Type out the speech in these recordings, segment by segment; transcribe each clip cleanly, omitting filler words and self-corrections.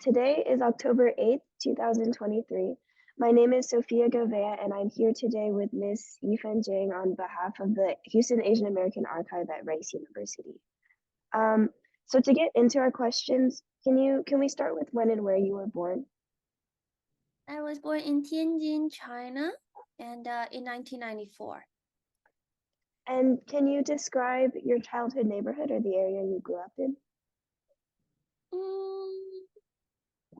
Today is October 8th, 2023. My name is Sophia Govea, and I'm here today with Miss Yifan Jiang on behalf of the Houston Asian American Archive at Rice University. Um, so to get into our questions, can we start with when and where you were born? I was born in Tian Jin, China, and in 1994. And can you describe your childhood neighborhood or the area you grew up in? Mm,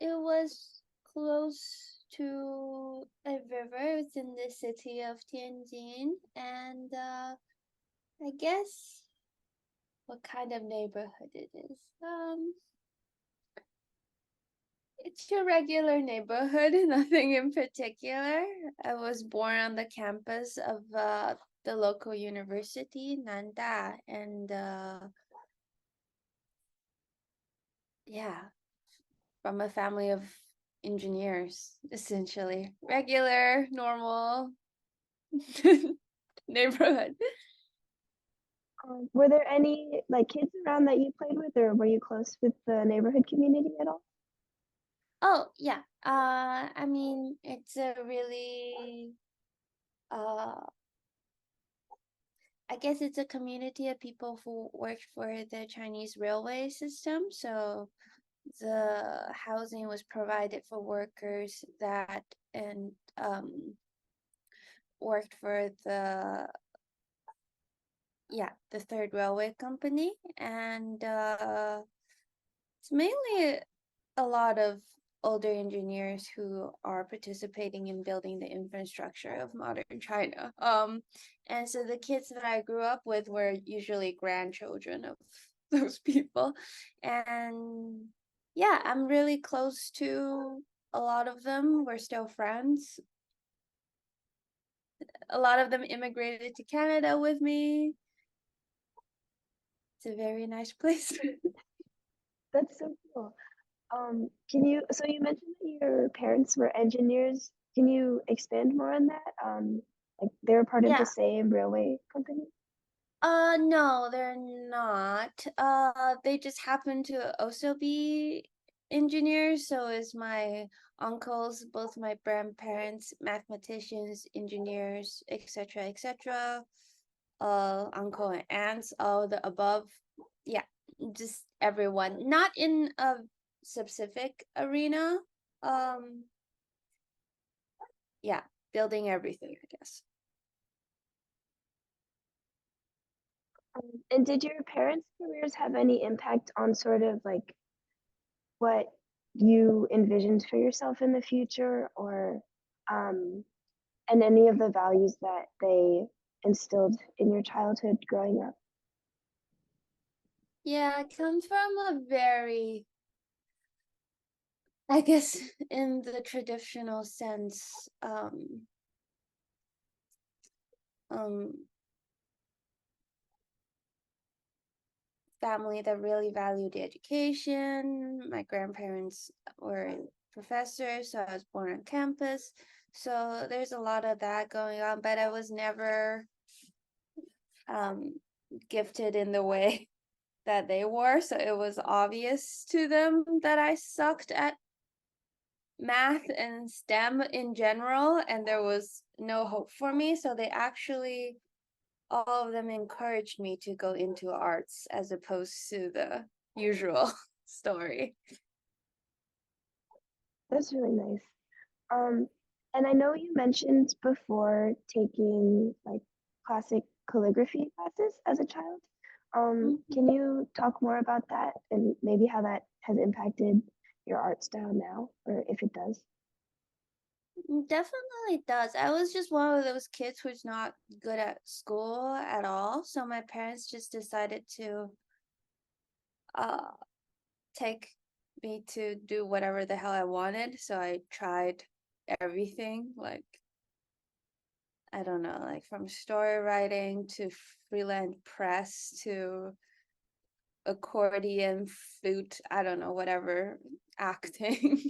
it was close to a river. It's in the city of Tianjin, and I guess what kind of neighborhood it is. It's your regular neighborhood, nothing in particular. I was born on the campus of the local university, Nanda, and yeah, from a family of engineers, essentially. Regular, normal neighborhood. Were there any kids around that you played with, or were you close with the neighborhood community at all? Oh, yeah. I mean, it's a really uh I guess it's a community of people who work for the Chinese railway system. So the housing was provided for workers that and worked for the third railway company, and it's mainly a lot of older engineers who are participating in building the infrastructure of modern China. And so the kids that I grew up with were usually grandchildren of those people. And yeah, I'm really close to a lot of them. We're still friends. A lot of them immigrated to Canada with me. It's a very nice place. That's so cool. So you mentioned that your parents were engineers. Can you expand more on that? Like they were part of the Yeah. same railway company? No, they're not. They just happen to also be engineers. So is my uncles, both my grandparents, mathematicians, engineers, etc., etc. Uncle and aunts, all the above. Yeah, just everyone. Not in a specific arena. Um, yeah, building everything, I guess. And did your parents' careers have any impact on sort of like what you envisioned for yourself in the future, or um, and any of the values that they instilled in your childhood growing up? Yeah, I come from a very, I guess, in the traditional sense, um, family that really valued education. My grandparents were professors, so I was born on campus. So there's a lot of that going on, but I was never um, gifted in the way that they were. So it was obvious to them that I sucked at math and STEM in general, and there was no hope for me. So they actually, all of them encouraged me to go into arts as opposed to the usual story. That's really nice. Um, and I know you mentioned before taking like classic calligraphy classes as a child. Mhm. Can you talk more about that and maybe how that has impacted your art style now, or if it does? Definitely does. I was just one of those kids who's not good at school at all. So my parents just decided to uh take me to do whatever the hell I wanted. So I tried everything, like I don't know, like from story writing to freelance press to accordion, flute, I don't know, whatever, acting,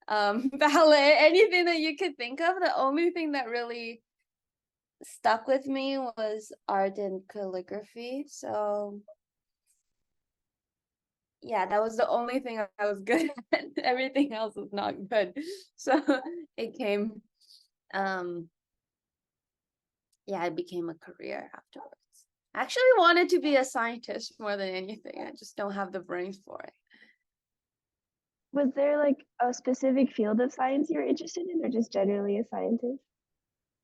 ballet, anything that you could think of. The only thing that really stuck with me was art and calligraphy. So yeah, that was the only thing I was good at. Everything else was not good. So it came, um, yeah, it became a career afterwards. I actually wanted to be a scientist more than anything. I just don't have the brains for it. Was there like a specific field of science you were interested in, or just generally a scientist?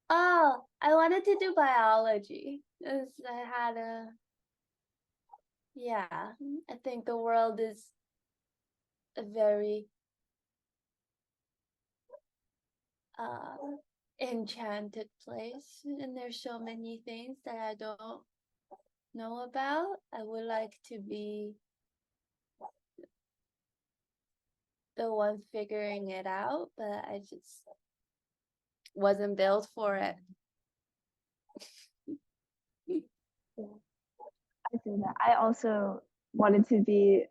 Oh, I wanted to do biology. 'Cause I had a, yeah, I think the world is a very uh enchanted place, and there's so many things that I don't know about. I would like to be the one figuring it out, but I just wasn't built for it. Yeah, I feel that. I also wanted to be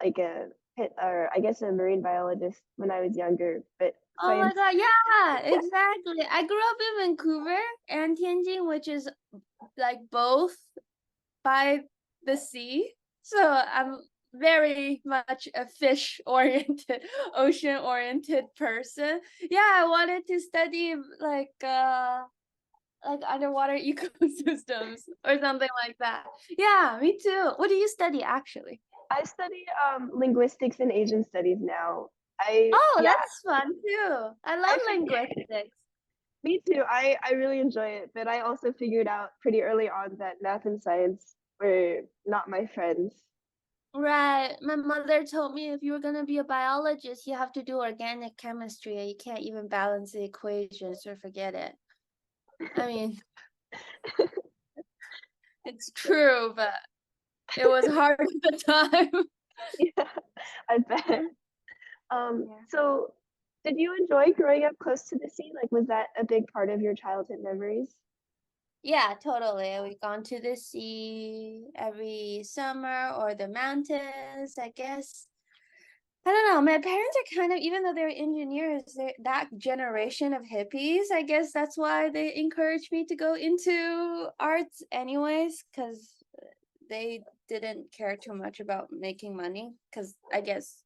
like or I guess a marine biologist when I was younger, but Oh my science. God, yeah, exactly. I grew up in Vancouver and Tian Jin, which is like both by the sea. So I'm very much a fish oriented, ocean oriented person. Yeah, I wanted to study like underwater ecosystems or something like that. Yeah, me too. What do you study actually? I study linguistics and Asian studies now. I Oh, Yeah, that's fun too. I love I figured linguistics. me too. I really enjoy it, but I also figured out pretty early on that math and science were not my friends. Right. My mother told me if you were gonna be a biologist, you have to do organic chemistry. You can't even balance the equations, so forget it. I mean, it's true, but it was hard at the time. Yeah, I bet. Yeah. So did you enjoy growing up close to the sea? Like, was that a big part of your childhood memories? Yeah, totally. We've gone to the sea every summer or the mountains, I guess. I don't know. My parents are kind of, even though they're engineers, they're that generation of hippies. I guess that's why they encouraged me to go into arts anyways, because they didn't care too much about making money. Because I guess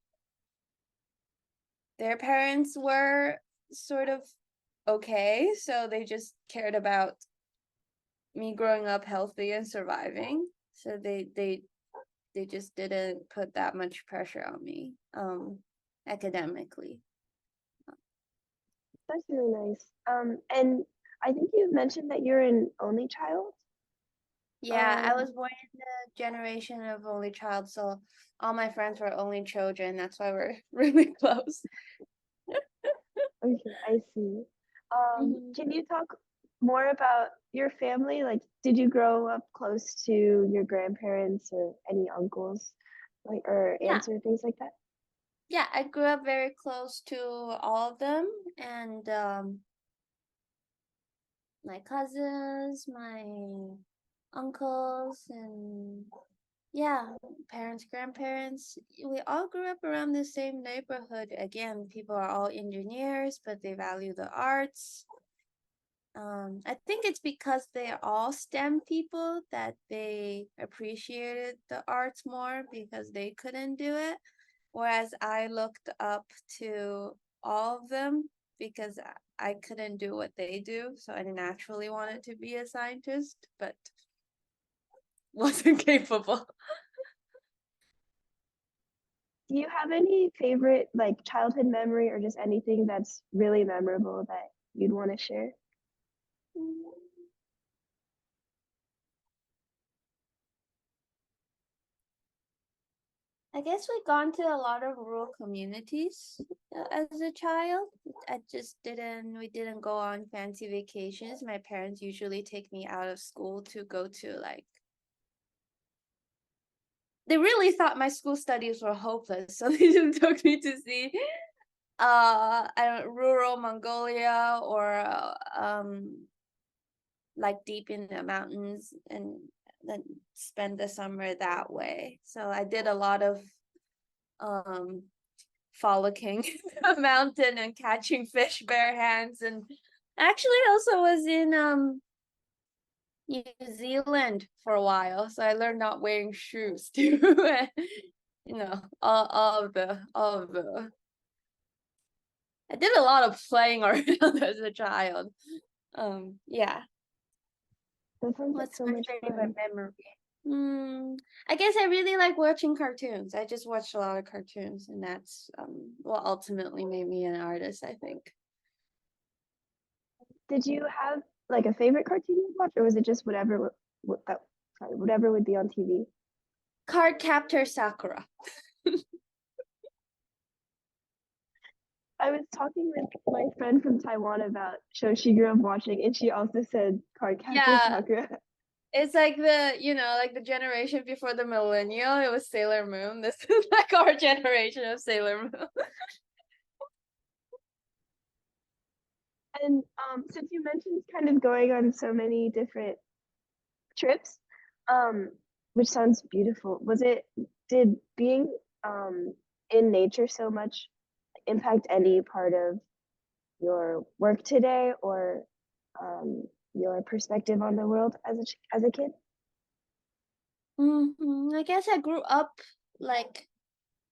their parents were sort of okay, so they just cared about me growing up healthy and surviving. So they just didn't put that much pressure on me academically. That's really nice. And I think you mentioned that you're an only child. Yeah, I Um, was born in the generation of only child, so all my friends were only children. That's why we're really close. okay, I see. Mhm. Can you talk more about your family? Like, did you grow up close to your grandparents or any uncles, like, or Yeah, aunts or things like that? yeah, I grew up very close to all of them, and my cousins, my uncles, and yeah, parents, grandparents. We all grew up around the same neighborhood. Again, people are all engineers, but they value the arts. I think it's because they're all STEM people that they appreciated the arts more because they couldn't do it. Whereas I looked up to all of them because I couldn't do what they do. So I naturally wanted to be a scientist, but wasn't capable. Do you have any favorite like childhood memory or just anything that's really memorable that you'd want to share? I guess we gone to a lot of rural communities as a child. We didn't go on fancy vacations. My parents usually take me out of school to go to like, they really thought my school studies were hopeless. So they just took me to see I don't rural Mongolia or like deep in the mountains and then spend the summer that way. So I did a lot of um frolicking a mountain and catching fish bare hands, and actually also was in New Zealand for a while, so I learned not wearing shoes too. all of the. I did a lot of playing around as a child. Yeah. That sounds like What's so my much favorite fun. memory? I guess I really like watching cartoons. I just watched a lot of cartoons, and that's what ultimately made me an artist, I think. Did you have like a favorite cartoon you watched, or was it just whatever that sorry, whatever would be on TV? Card Captor Sakura. I was talking with my friend from Taiwan about shows she grew up watching, and she also said Cardcaptor Yeah, Sakura. it's like the generation before the millennial, it was Sailor Moon. This is like our generation of Sailor Moon. And since you mentioned kind of going on so many different trips, um, which sounds beautiful, did being in nature so much impact any part of your work today or um, your perspective on the world as a kid? I guess I grew up like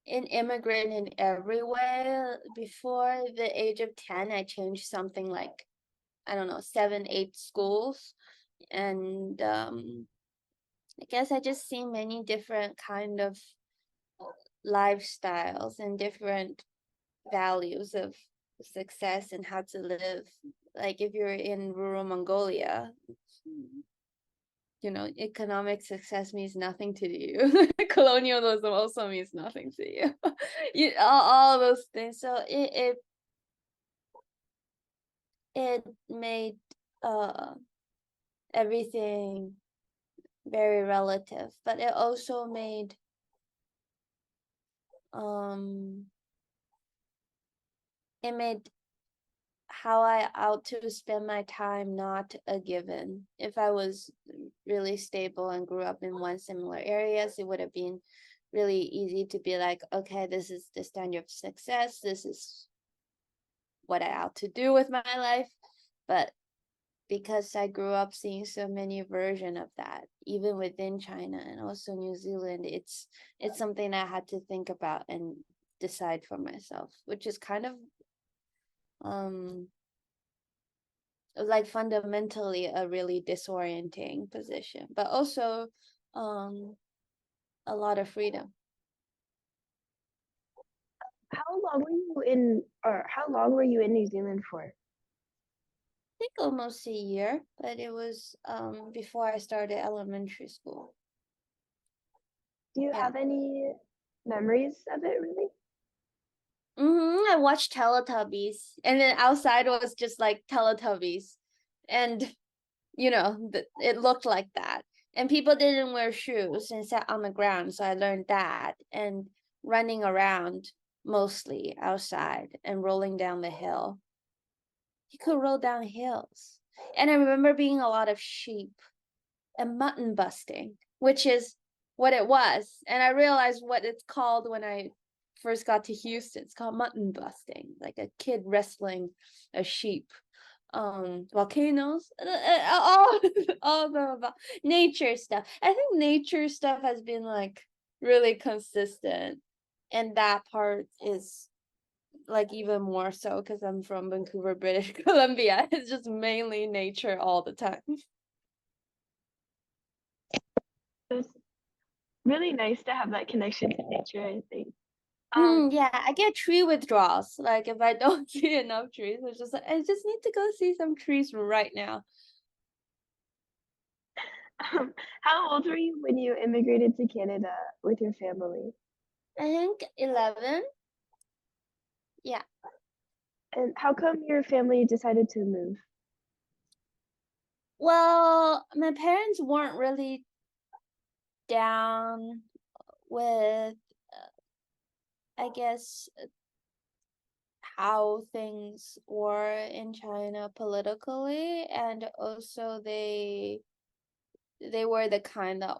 an immigrant in every way. Before the age of 10, I changed something like, I don't know, 7, 8 schools. And I guess I just see many different kind of lifestyles and different values of success and how to live. Like if you're in rural Mongolia, economic success means nothing to you. Colonialism also means nothing to you. All those things. So it made everything very relative, but it also made um it made how I ought to spend my time not a given. If I was really stable and grew up in one similar areas, it would have been really easy to be like, okay, this is the standard of success. This is what I ought to do with my life. But because I grew up seeing so many versions of that, even within China and also New Zealand, it's something I had to think about and decide for myself, which is kind of um like fundamentally a really disorienting position, but also um a lot of freedom. How long were you in New Zealand for? I think almost a year, but it was before I started elementary school. Do you Yeah. have any memories of it really? I watched Teletubbies, and then outside was just like Teletubbies, and it looked like that. And people didn't wear shoes and sat on the ground, so I learned that. And running around mostly outside and rolling down the hill. You could roll down hills. And I remember being a lot of sheep and mutton busting, which is what it was. And I realized what it's called when I first got to Houston. It's called mutton busting, like a kid wrestling a sheep. Volcanoes, all the nature stuff. I think nature stuff has been like really consistent, and that part is like even more so because I'm from Vancouver, British Columbia. It's just mainly nature all the time. It's really nice to have that connection to nature, I think. Um, Yeah, I get tree withdrawals. Like if I don't see enough trees, it's just like I just need to go see some trees right now. how old were you when you immigrated to Canada with your family? I think 11. Yeah. And how come your family decided to move? Well, my parents weren't really down with, I guess, how things were in China politically, and also they were the kind that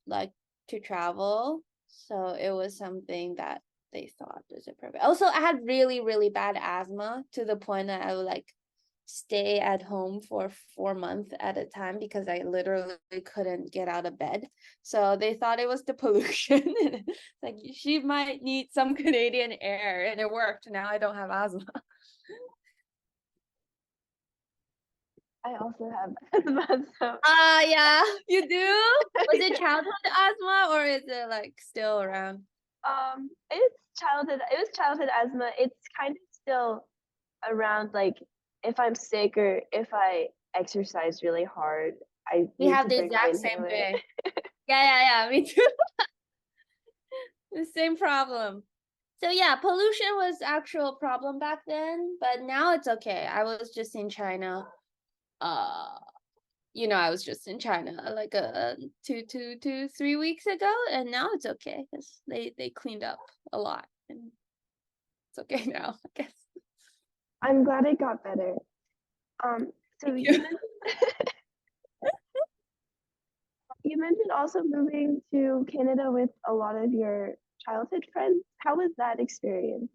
like to travel, so it was something that they thought was appropriate. Also, I had really, really bad asthma to the point that I would like stay at home for 4 months at a time because I literally couldn't get out of bed. So they thought it was the pollution. Like she might need some Canadian air, and it worked. Now I don't have asthma. I also have asthma, so Yeah, you do? Was it childhood asthma or is it like still around? it was childhood asthma. It's kind of still around, like if I'm sick or if I exercise really hard, I We need have to the bring my exact same inhaler. thing. Yeah, me too. The same problem. So yeah, pollution was actual problem back then, but now it's okay. I was just in China. Uh, I was just in China like 3 weeks ago, and now it's okay because they cleaned up a lot, and it's okay now, I guess. I'm glad it got better. Um, so Thank you. you mentioned also moving to Canada with a lot of your childhood friends. How was that experience?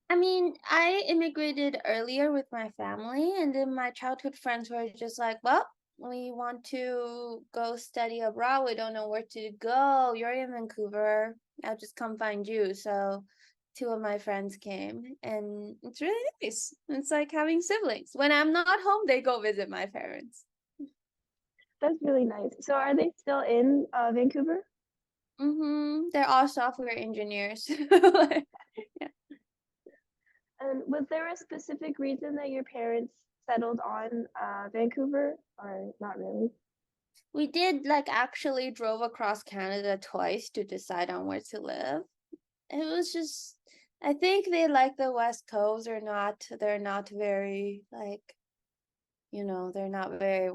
I mean, I immigrated earlier with my family, and then my childhood friends were just like, well, we want to go study abroad. We don't know where to go. You're in Vancouver. I'll just come find you. So two of my friends came, and it's really nice. It's like having siblings. When I'm not home, they go visit my parents. That's really nice. So are they still in Vancouver? They're all software engineers. Yeah. And was there a specific reason that your parents settled on Vancouver, or not really? We did like actually drove across Canada twice to decide on where to live. It was just, I think they like the West Coast or not. They're not very like, they're not very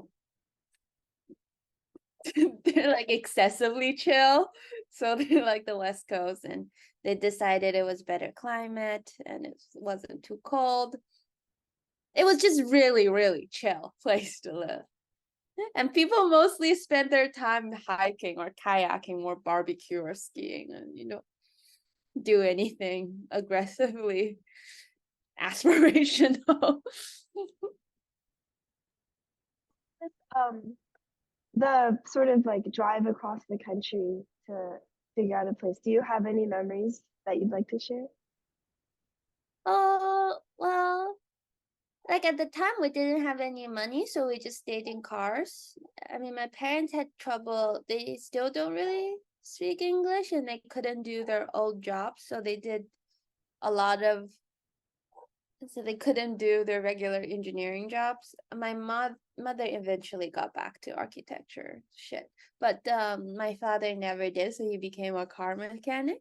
they're like excessively chill. So they like the West Coast, and they decided it was better climate and it wasn't too cold. It was just really, really chill place to live. And people mostly spend their time hiking or kayaking or barbecue or skiing, and do anything aggressively aspirational. Um, the sort of like drive across the country to figure out a place. Do you have any memories that you'd like to share? Oh, well, like at the time we didn't have any money, so we just stayed in cars. I mean, my parents had trouble. They still don't really speak English, and they couldn't do their old jobs, so they did a lot of so they couldn't do their regular engineering jobs. My mother eventually got back to architecture shit, but my father never did, so he became a car mechanic.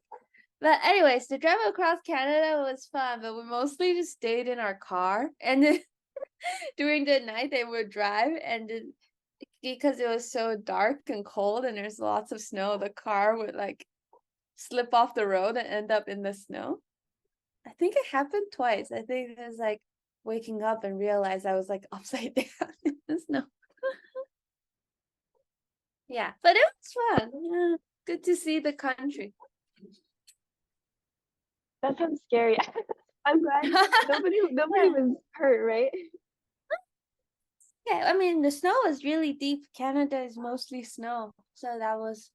But anyways, the drive across Canada was fun, but we mostly just stayed in our car, and then during the night they would drive, and then, because it was so dark and cold and there's lots of snow, the car would like slip off the road and end up in the snow. I think it happened twice. I think it was like waking up and realize I was like upside down in the snow. Yeah, but it was fun. Yeah, good to see the country. That sounds scary. I'm glad nobody Yeah. was hurt, right? Yeah, I mean the snow is really deep. Canada is mostly snow, so that was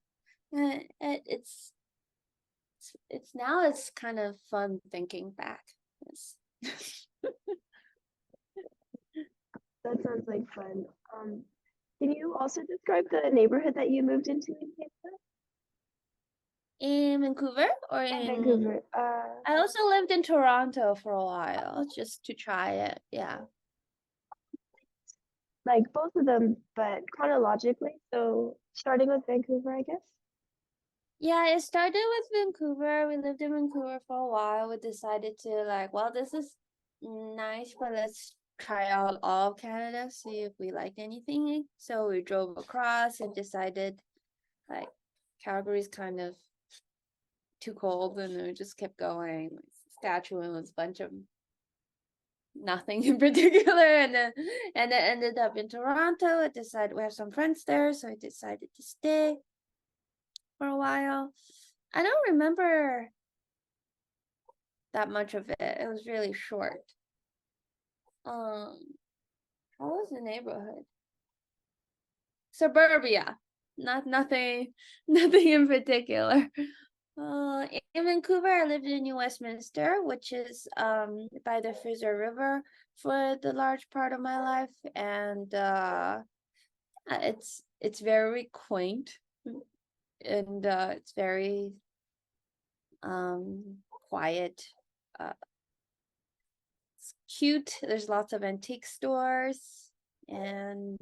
it's now it's kind of fun thinking back. It's That sounds like fun. Can you also describe the neighborhood that you moved into in Canada? in Vancouver or In in Vancouver. I also lived in Toronto for a while just to try it. Yeah. Like both of them, but chronologically. So starting with Vancouver, I guess. Yeah, it started with Vancouver. We lived in Vancouver for a while. We decided to like, well, this is nice, but let's try out all of Canada, see if we liked anything. So we drove across and decided like Calgary's kind of too cold, and then we just kept going. Saskatchewan was a bunch of nothing in particular, and then ended up in Toronto. I decided we have some friends there, so I decided to stay for a while. I don't remember that much of it. It was really short. Um, how was the neighborhood? Suburbia. Nothing nothing in particular. In Vancouver, I lived in New Westminster, which is by the Fraser River for the large part of my life, and it's very quaint, and it's very quiet. Uh, it's cute. There's lots of antique stores, and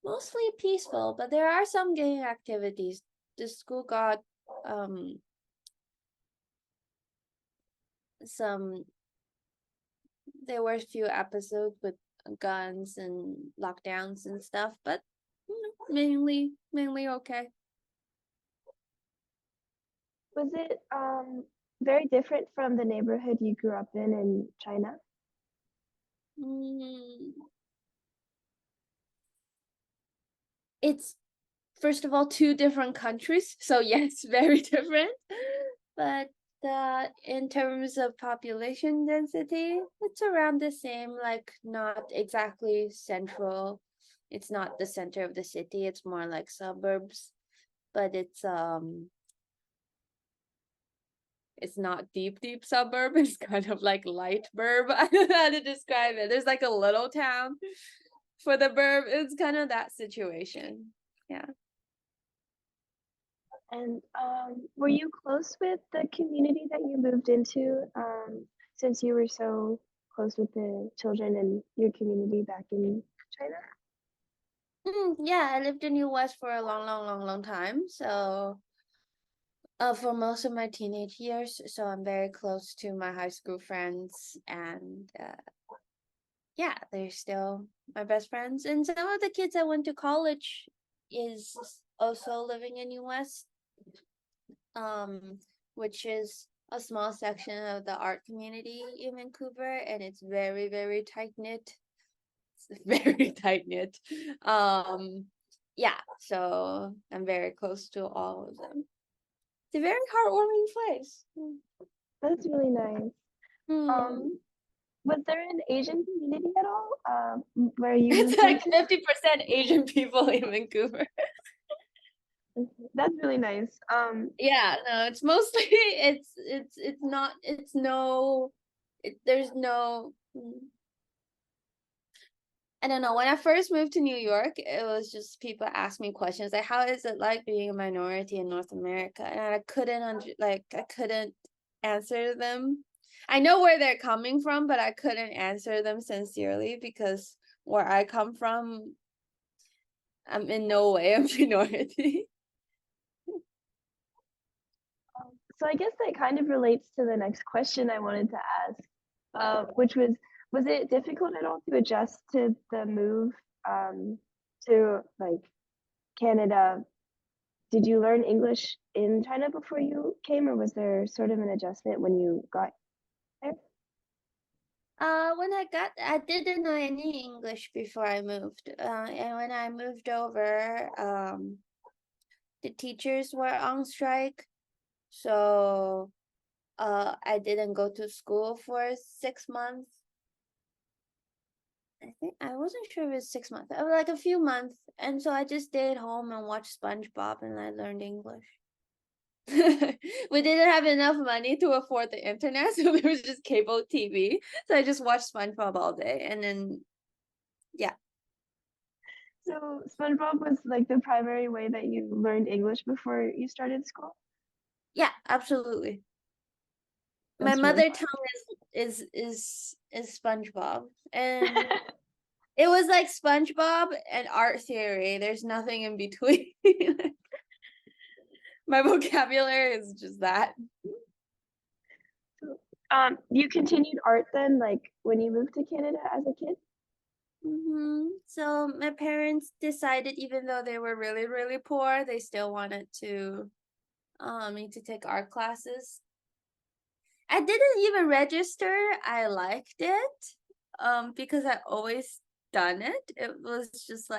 mostly peaceful, but there are some gang activities. The school got some there were a few episodes with guns and lockdowns and stuff, but mainly okay. Was it very different from the neighborhood you grew up in China? Mm, it's first of all two different countries, so yes, very different. But in terms of population density, it's around the same, like not exactly central. It's not the center of the city, it's more like suburbs, but it's not deep suburb. It's kind of like light burb. I don't know how to describe it. There's like a little town for the burb. It's kind of that situation. Yeah. And were you close with the community that you moved into since you were so close with the children in your community back in China? Yeah, I lived in US for a long time. So for most of my teenage years, so I'm very close to my high school friends, and yeah, they're still my best friends. And some of the kids I went to college is also living in US, which is a small section of the art community in Vancouver, and it's very tight knit. It's very tight knit. Yeah, so I'm very close to all of them. It's a very heartwarming place. That's really nice. Hmm. Was there an Asian community at all where you It's moved like into? 50% Asian people in Vancouver. That's really nice. Yeah, no, it's mostly it's not it's no there's no I don't know. When I first moved to New York, it was just people ask me questions like, "How is it like being a minority in North America?" And I couldn't answer them. I know where they're coming from, but I couldn't answer them sincerely because where I come from, I'm in no way a minority. So I guess that kind of relates to the next question I wanted to ask, which was it difficult at all to adjust to the move to like Canada? Did you learn English in China before you came, or was there sort of an adjustment when you got there? I didn't know any English before I moved. And when I moved over, the teachers were on strike. So I didn't go to school for 6 months. I think I wasn't sure if it was 6 months, like a few months. And so I just stayed home and watched SpongeBob and I learned English. We didn't have enough money to afford the internet, so there was just cable TV. So I just watched SpongeBob all day and then yeah. So SpongeBob was like the primary way that you learned English before you started school? Yeah, absolutely. My That's really mother tongue is SpongeBob. And it was like SpongeBob and art theory. There's nothing in between. My vocabulary is just that. so, you continued art then, like when you moved to Canada as a kid? So my parents decided, even though they were really poor, they still wanted to me to take art classes. I didn't even register. I liked it because I always done it. It was just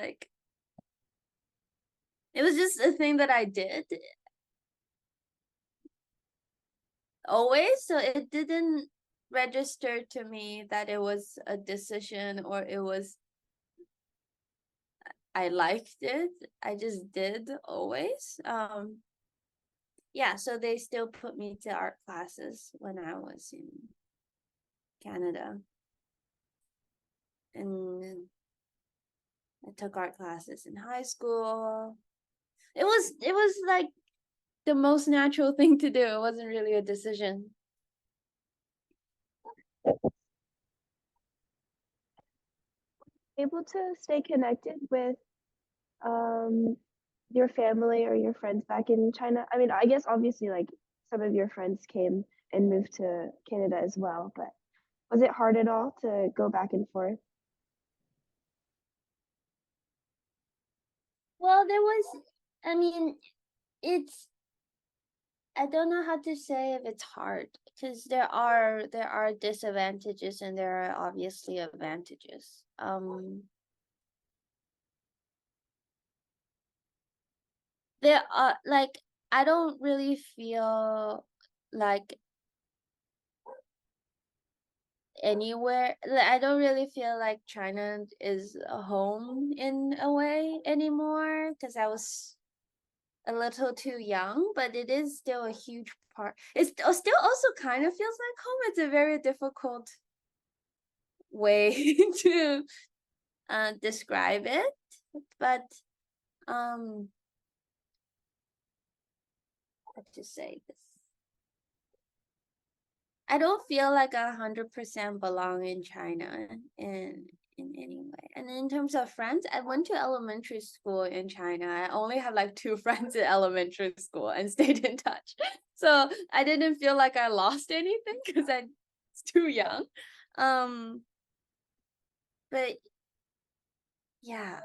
a thing that I did always, so it didn't register to me that it was a decision or it was I liked it. I just did always. Yeah, so they still put me to art classes when I was in Canada. And I took art classes in high school. It was like the most natural thing to do. It wasn't really a decision. Able to stay connected with um, your family or your friends back in China? I mean, I guess obviously like some of your friends came and moved to Canada as well, but was it hard at all to go back and forth? Well, there was, I mean, it's I don't know how to say if it's hard because there are disadvantages and there are obviously advantages. There are like I don't really feel like I don't really feel like China is a home in a way anymore because I was a little too young, but it is still a huge part. It still also kind of feels like home. It's a very difficult way to describe it, but how to say this? I don't feel like 100% belong in China in any way. And in terms of friends, I went to elementary school in China. I only have like 2 friends in elementary school and stayed in touch. So I didn't feel like I lost anything because I was too young. Um, but yeah,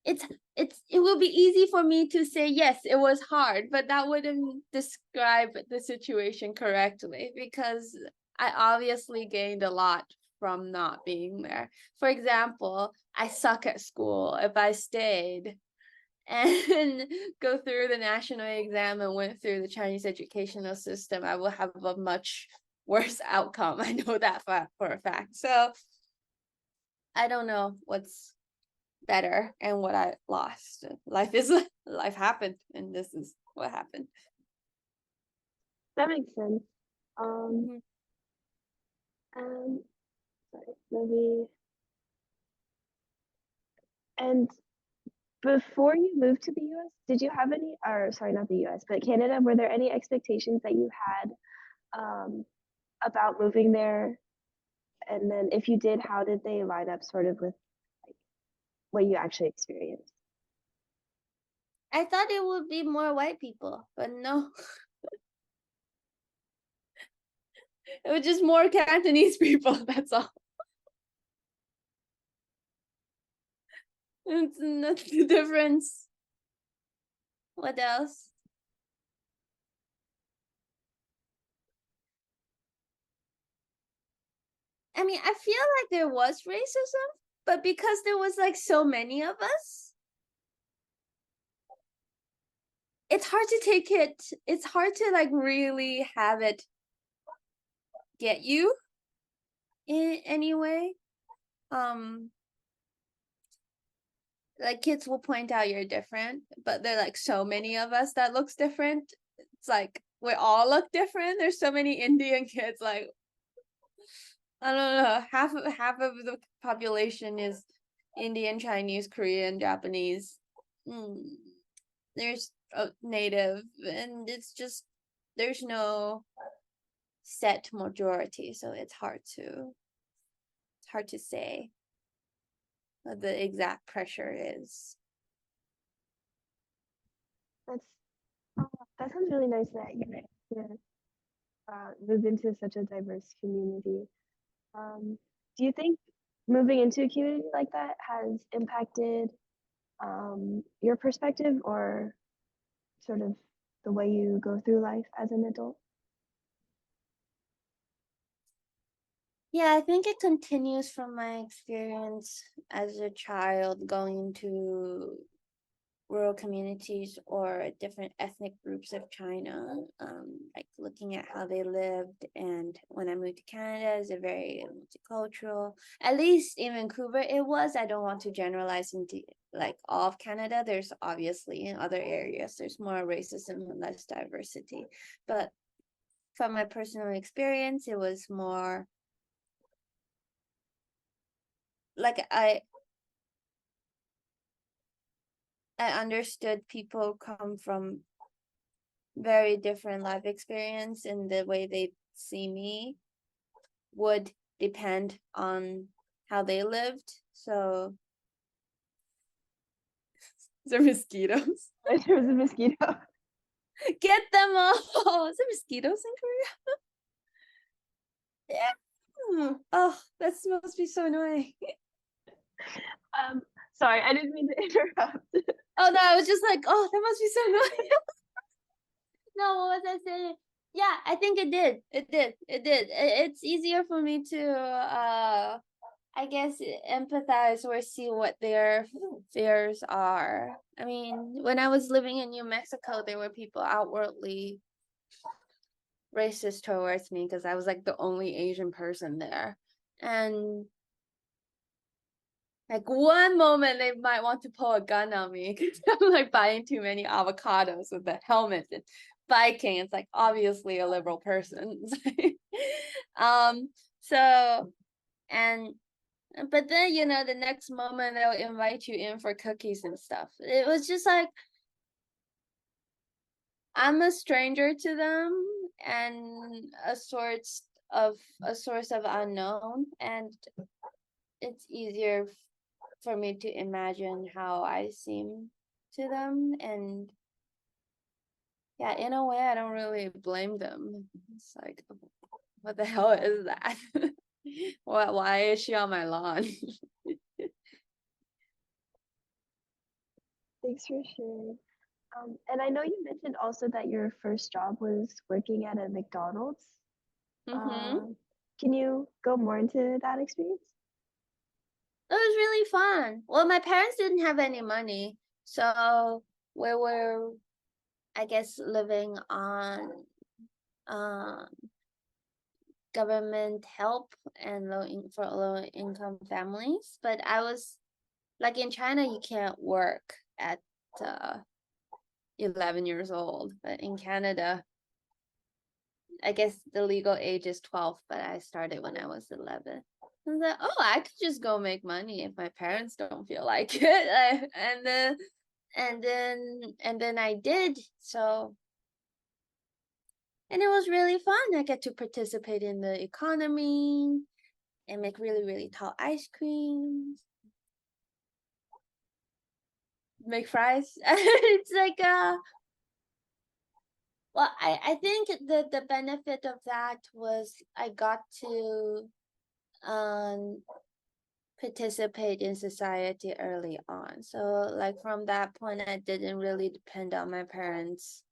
it's it's it will be easy for me to say yes, it was hard, but that wouldn't describe the situation correctly because I obviously gained a lot from not being there. For example, I suck at school. If I stayed and go through the national exam and went through the Chinese educational system, I will have a much worse outcome. I know that for a fact. So I don't know what's better and what I lost. Life happened, and this is what happened. That makes sense. Um, Mhm. um, sorry, maybe. And before you moved to the US, did you have any, or sorry, not the US, but Canada, were there any expectations that you had um, about moving there? And then if you did, how did they line up sort of with like what you actually experienced? I thought it would be more white people, but no, it was just more Cantonese people. That's all. It's not the difference. What else? I mean, I feel like there was racism, but because there was like so many of us, it's hard to take it. It's hard to like really have it get you in any way. Um, like kids will point out you're different, but there are like so many of us that looks different. It's like we all look different. There's so many Indian kids, like I don't know, half of the population is Indian, Chinese, Korean, Japanese. Mm, there's a native, and there's no set majority, so it's hard to say what the exact pressure is. That's that sounds really nice that you moved into such a diverse community. Do you think moving into a community like that has impacted your perspective or sort of the way you go through life as an adult? Yeah, I think it continues from my experience as a child going to rural communities or different ethnic groups of China, like looking at how they lived. And when I moved to Canada, it's a very multicultural, at least in Vancouver it was. I don't want to generalize into like all of Canada. There's obviously in other areas, there's more racism and less diversity. But from my personal experience, it was more like I understood people come from very different life experience, and the way they see me would depend on how they lived. So the mosquitoes. There was a mosquito. Get them all. Is there mosquitoes in Korea? Yeah. Oh, that must be so annoying. Sorry, I didn't mean to interrupt. Oh no, I was just like, oh, that must be so annoying. No, what was I saying? Yeah, I think it did. It did. It did. It's easier for me to I guess empathize or see what their fears are. I mean, when I was living in New Mexico, there were people outwardly racist towards me because I was like the only Asian person there. And like one moment they might want to pull a gun on me because I'm like buying too many avocados with the helmet and biking. It's like obviously a liberal person. So and but then the next moment they'll invite you in for cookies and stuff. It was just like I'm a stranger to them and a source of unknown, and it's easier for me to imagine how I seem to them. And yeah, in a way I don't really blame them. It's like, what the hell is that? Why is she on my lawn? Thanks for sharing. And I know you mentioned also that your first job was working at a McDonald's. Mm-hmm. Can you go more into that experience? It was really fun. Well, my parents didn't have any money, so we were, I guess, living on um government help and for low income families. But I was like, in China, you can't work at 11 years old, but in Canada, I guess the legal age is 12, but I started when I was 11. I was like, oh, I could just go make money if my parents don't feel like it. And then I did. So, and it was really fun. I get to participate in the economy and make really, really tall ice creams, make fries. It's like well, I think the benefit of that was I got to um participate in society early on. So like from that point, I didn't really depend on my parents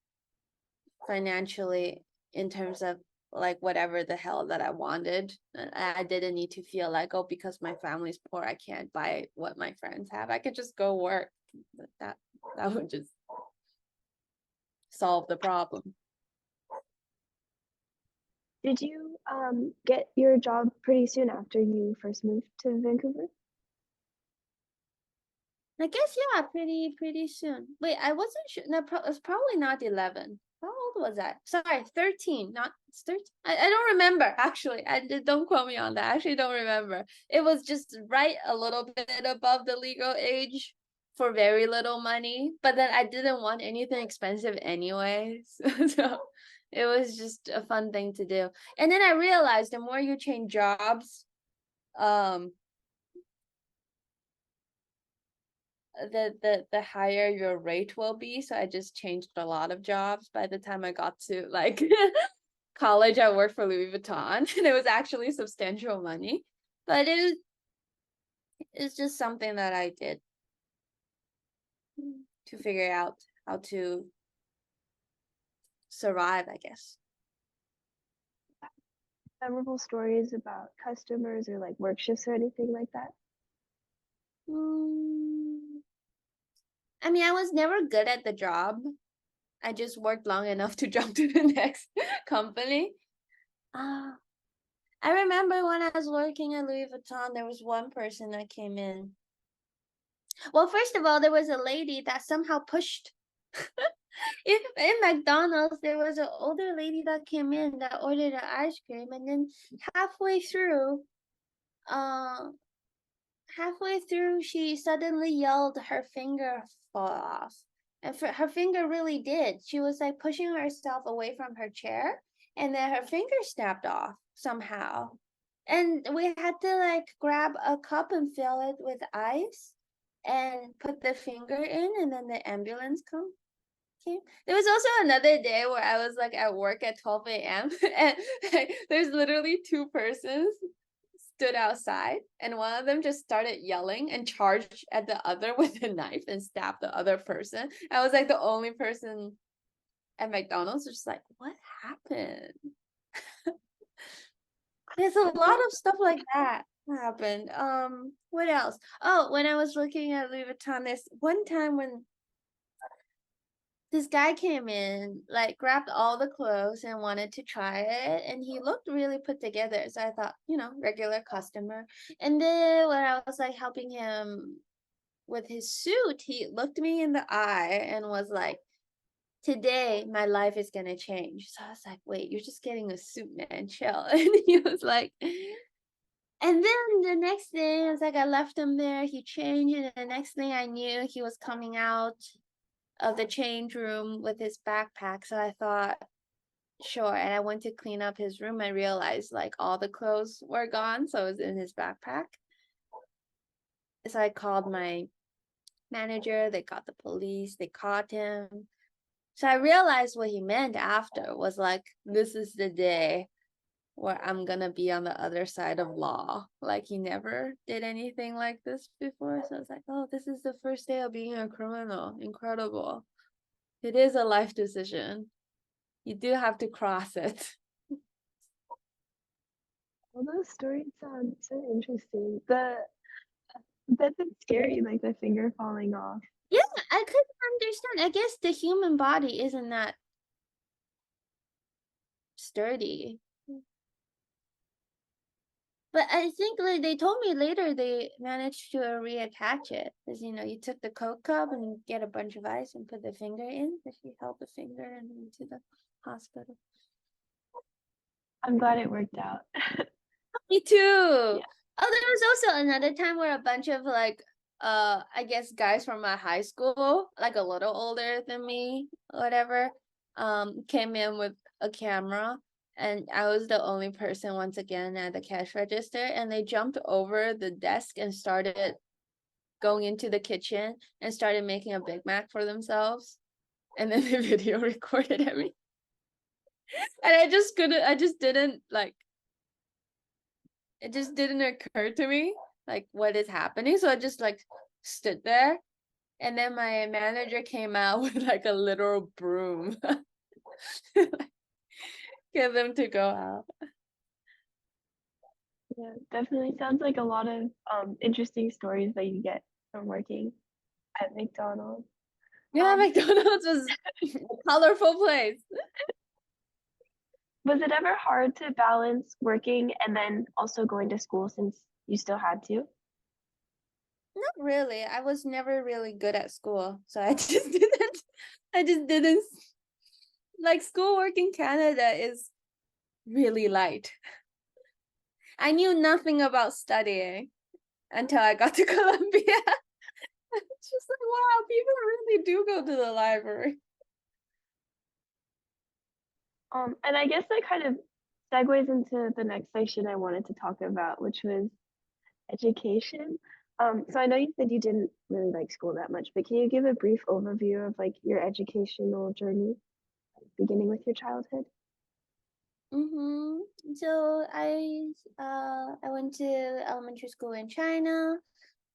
financially in terms of like whatever the hell that I wanted. I didn't need to feel like, oh, because my family's poor, I can't buy what my friends have. I could just go work. That would just solve the problem. Did you get your job pretty soon after you first moved to Vancouver? I guess yeah, pretty soon. Wait, I wasn't sure. No, it's probably not 11. How old was I? Sorry, 13. Not 13. I don't remember actually. Don't quote me on that. I actually don't remember. It was just right a little bit above the legal age for very little money. But then I didn't want anything expensive anyways. So it was just a fun thing to do. And then I realized the more you change jobs, um the higher your rate will be. So I just changed a lot of jobs. By the time I got to like college, I worked for Louis Vuitton and it was actually substantial money. But it's just something that I did to figure out how to survive, I guess. Memorable stories about customers or like work shifts or anything like that? Mm, I mean, I was never good at the job. I just worked long enough to jump to the next company. Uh, I remember when I was working at Louis Vuitton, there was one person that came in. Well, first of all, there was a lady that somehow pushed. In McDonald's, there was an older lady that came in that ordered an ice cream, and then halfway through, uh, she suddenly yelled her finger fall off. And her finger really did. She was like pushing herself away from her chair, and then her finger snapped off somehow. And we had to like grab a cup and fill it with ice and put the finger in, and then the ambulance came. There was also another day where I was like at work at 12 a.m. and like, there's literally two persons stood outside, and one of them just started yelling and charged at the other with a knife and stabbed the other person. I was like the only person at McDonald's, just like, what happened? There's a lot of stuff like that happened. What else? Oh, when I was looking at Louis Vuitton, this one time when this guy came in, like grabbed all the clothes and wanted to try it, and he looked really put together. So I thought, regular customer. And then when I was like helping him with his suit, he looked me in the eye and was like, "Today my life is gonna change." So I was like, "Wait, you're just getting a suit, man, chill." And he was like, and then the next thing, I was like, I left him there, he changed, and the next thing I knew, he was coming out of the change room with his backpack. So I thought, sure. And I went to clean up his room. I realized like all the clothes were gone. So it was in his backpack. So I called my manager. They got the police. They caught him. So I realized what he meant after was like, this is the day where I'm gonna be on the other side of law. Like he never did anything like this before. So I was like, oh, this is the first day of being a criminal. Incredible. It is a life decision. You do have to cross it. All those stories sound so interesting. That's scary, like the finger falling off. Yeah, I couldn't understand. I guess the human body isn't that sturdy. But I think like they told me later they managed to reattach it. Because you took the Coke cup and you get a bunch of ice and put the finger in. Because she held the finger and into the hospital. I'm glad it worked out. Me too. Yeah. Oh, there was also another time where a bunch of like I guess guys from my high school, like a little older than me, whatever, came in with a camera, and I was the only person once again at the cash register, and they jumped over the desk and started going into the kitchen and started making a Big Mac for themselves. And then the video recorded everything. And I just didn't like it just didn't occur to me like what is happening. So I just like stood there, and then my manager came out with like a literal broom. Get them to go out. Yeah, definitely sounds like a lot of interesting stories that you get from working at McDonald's. Yeah, McDonald's was a colorful place. Was it ever hard to balance working and then also going to school since you still had to? Not really. I was never really good at school, so I just didn't like schoolwork in Canada is really light. I knew nothing about studying until I got to Columbia. It's just like, wow, people really do go to the library. And I guess that kind of segues into the next section I wanted to talk about, which was education. So I know you said you didn't really like school that much, but can you give a brief overview of like your educational journey, beginning with your childhood? So I went to elementary school in China,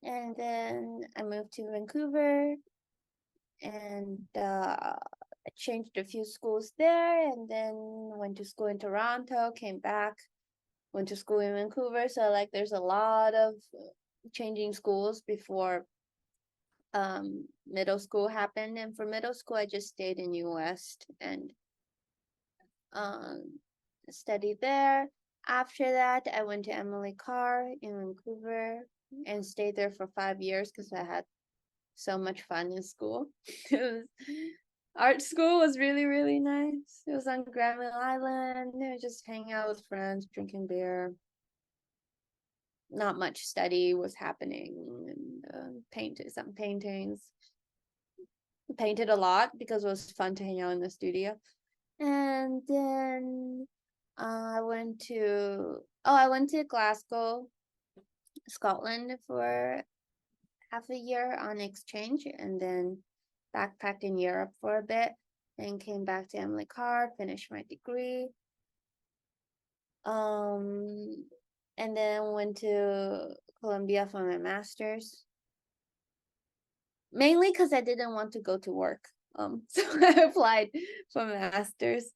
and then I moved to Vancouver, and I changed a few schools there, and then went to school in Toronto, came back, went to school in Vancouver. So like there's a lot of changing schools before middle school happened, and for middle school I just stayed in US and studied there. After that, I went to Emily Carr in Vancouver and stayed there for 5 years because I had so much fun in school. Art school was really, really nice. It was on Granville Island. Just hanging out with friends, drinking beer. Not much study was happening, and painted some paintings. Painted a lot because it was fun to hang out in the studio. And then I went to Glasgow, Scotland for half a year on exchange, and then backpacked in Europe for a bit, and came back to Emily Carr, finished my degree. And then went to Columbia for my master's. Mainly because I didn't want to go to work. So I applied for my master's.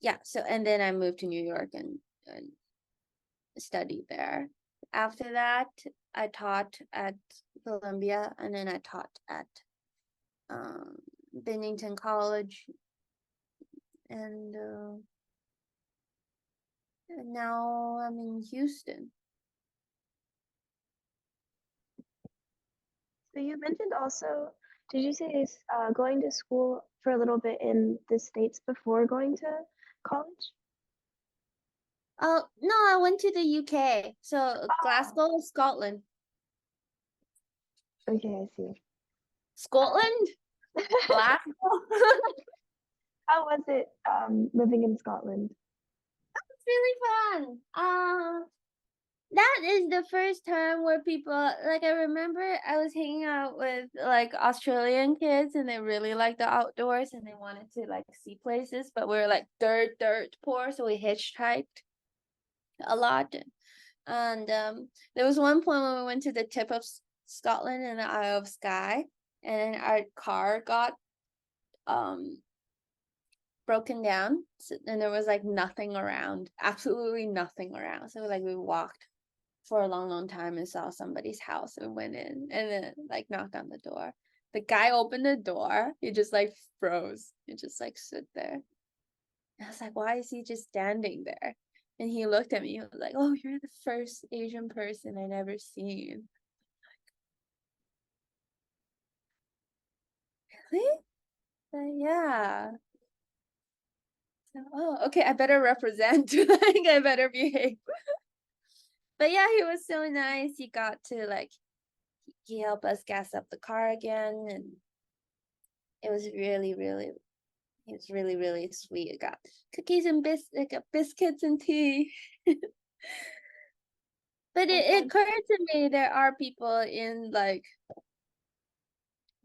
Yeah, so and then I moved to New York and studied there. After that, I taught at Columbia, and then I taught at Bennington College, and now I'm in Houston. So you mentioned also, did you say going to school for a little bit in the States before going to college? Oh no, I went to the UK. So Oh, Glasgow, Scotland. okay, I see. Scotland? Glasgow? How was it living in Scotland? It's really fun. That is the first time where people, like, I remember I was hanging out with like Australian kids, and they really liked the outdoors and they wanted to like see places, but we were like dirt poor, so we hitchhiked a lot. And there was one point when we went to the tip of Scotland in the Isle of Skye, and our car got broken down, and there was like nothing around, absolutely nothing around. So like we walked for a long time and saw somebody's house and went in, and then like knocked on the door. The guy opened the door, he just like froze. He just like stood there. And I was like, why is he just standing there? And he looked at me, he was like, oh, you're the first Asian person I've ever seen. Really? Yeah. So, oh, okay, I better represent. Like I better behave. But yeah, he was so nice. He got to like he helped us gas up the car again, and it was really sweet. I got cookies and biscuits and tea. But it occurred to me there are people in like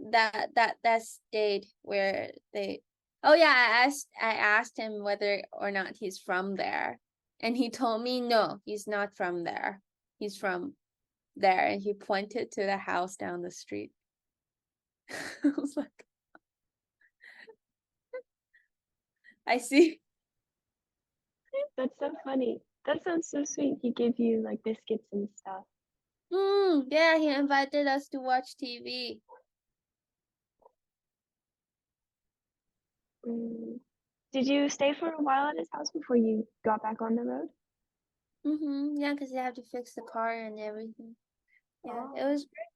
that state where they, oh yeah, I asked him whether or not he's from there, and he told me no, he's not from there. He's from there, and he pointed to the house down the street. I was like, I see. That's so funny. That sounds so sweet. He gave you like biscuits and stuff. Yeah, he invited us to watch TV. Mm. Did you stay for a while at his house before you got back on the road? Yeah, because you have to fix the car and everything. Yeah, it Oh. was great.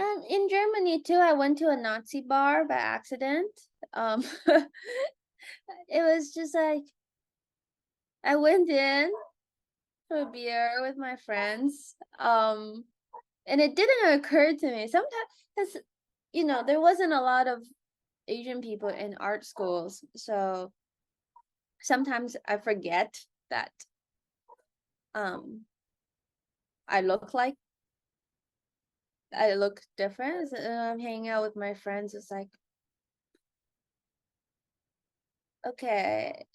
And in Germany too, I went to a Nazi bar by accident. It was just like I went in for a beer with my friends. And it didn't occur to me sometimes because there wasn't a lot of Asian people in art schools, so sometimes I forget that I look different. I'm hanging out with my friends. It's like, okay,